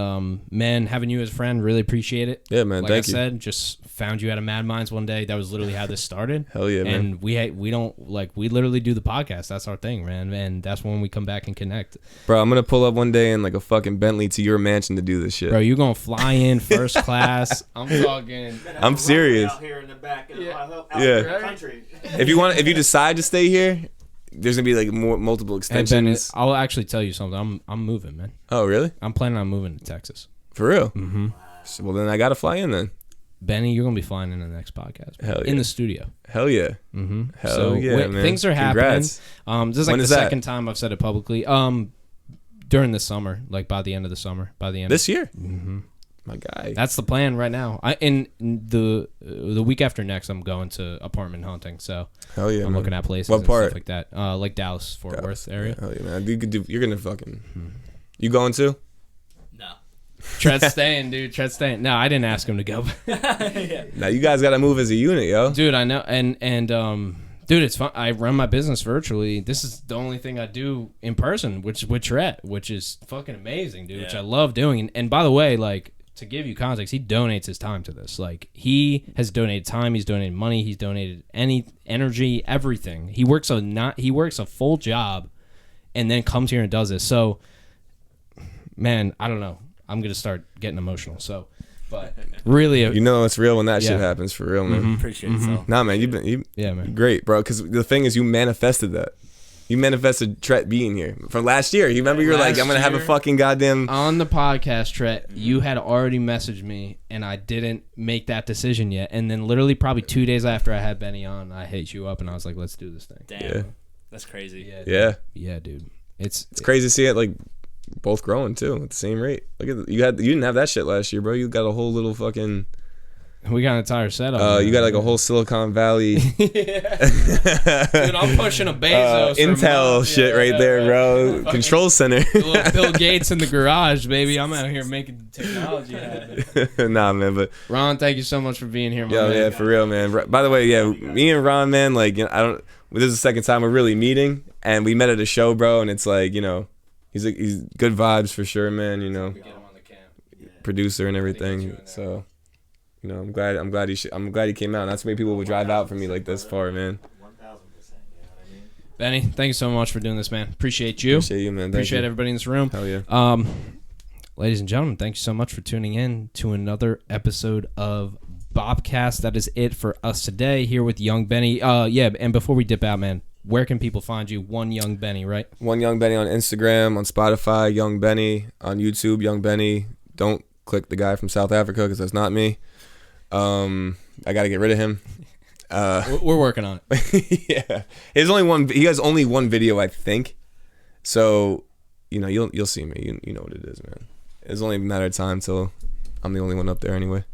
man, having you as a friend, really appreciate it. Yeah, man. Like Thank I you. said, just found you at a Mad Minds one day. That was literally how this started. Hell yeah, man. And we don't like, we literally do the podcast. That's our thing, man. And that's when we come back and connect. Bro, I'm going to pull up one day in like a fucking Bentley to your mansion to do this shit. Bro, you're gonna fly in first class. I'm talking. I'm serious. Out here in the back of Yeah. the country. If you decide to stay here, there's going to be like multiple And extensions. Ben, I'll actually tell you something. I'm moving, man. Oh, really? I'm planning on moving to Texas. For real? Mm-hmm. So, well, then I got to fly in then. Benny, you're gonna be flying in the next podcast. Hell yeah. In the studio. Hell yeah. Mm-hmm. Hell so yeah, man. things are Congrats. happening. This is like When the is that? second time I've said it publicly. During the summer, like by the end of the summer, This year? Mm-hmm. My guy. That's the plan right now. In the week after next, I'm going to apartment hunting. So Hell yeah, I'm man. looking at places. What and part? Stuff like that. Like Dallas, Fort Worth area. Hell yeah, man. You're going to fucking... You going to? No. Tread's staying, dude. Tread's staying. No, I didn't ask him to go. Now you guys got to move as a unit, yo. Dude, I know. And dude, it's fun. I run my business virtually. This is the only thing I do in person, which with Tret, which is fucking amazing, dude. Which I love doing. And by the way, like, to give you context, he donates his time to this. Like, he has donated time, he's donated money, he's donated any energy, everything. He works a full job and then comes here and does this. So, man, I don't know. I'm gonna start getting emotional. So, but really, You know it's real when that shit Yeah. happens, for real, man. Appreciate it. So. Nah, man, you yeah, man. great, bro. Because the thing is, you manifested that. You manifested Tret being here from last year. You remember you were like, Last I'm gonna have a year- fucking goddamn. On the podcast, Tret, you had already messaged me, and I didn't make that decision yet. And then literally probably 2 days after I had Benny on, I hit you up, and I was like, let's do this thing. Damn. Yeah. That's crazy. Yeah, dude. Yeah, Yeah, dude. It's it's crazy to see it like both growing too at the same rate. Look at you didn't have that shit last year, bro. You got a whole little fucking. We got an entire setup. You got like a whole Silicon Valley Dude, I'm pushing a Bezos. or Intel Musk. shit Yeah, right there, bro. Fucking Control center. little Bill Gates in the garage, baby. I'm out here making technology happen. Nah, man, but Ron, thank you so much for being here, my yo, man. yeah, for real, man. By the way, yeah, me and Ron, man, like, you know, I don't. This is the second time we're really meeting, and we met at a show, bro. And it's like, you know, he's good vibes for sure, man. You know, Get him on the cam. producer and everything. So, you know, I'm glad he came out. Not too many people would drive out for me like this far, man. 1,000%. You know what I mean? Benny, thank you so much for doing this, man. Appreciate you. Appreciate you, man. Thank Appreciate you. everybody in this room. Hell yeah. Ladies and gentlemen, thank you so much for tuning in to another episode of Bobcast. That is it for us today here with Young Benny. Yeah, and before we dip out, man, where can people find you? One Young Benny, right? One Young Benny on Instagram, on Spotify, Young Benny, on YouTube, Young Benny. Don't click the guy from South Africa because that's not me. I got to get rid of him. We're working on it. Yeah. He has only one video, I think. So, you know, you'll see me. You know what it is, man. It's only a matter of time till I'm the only one up there anyway.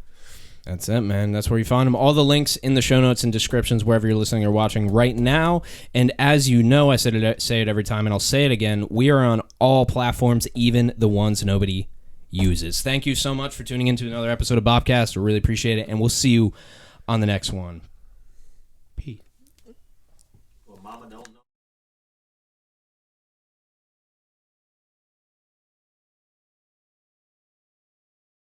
That's it, man. That's where you find them. All the links in the show notes and descriptions wherever you're listening or watching right now. And as you know, I say it every time, and I'll say it again. We are on all platforms, even the ones nobody uses. Thank you so much for tuning in to another episode of Bobcast. I really appreciate it, and we'll see you on the next one.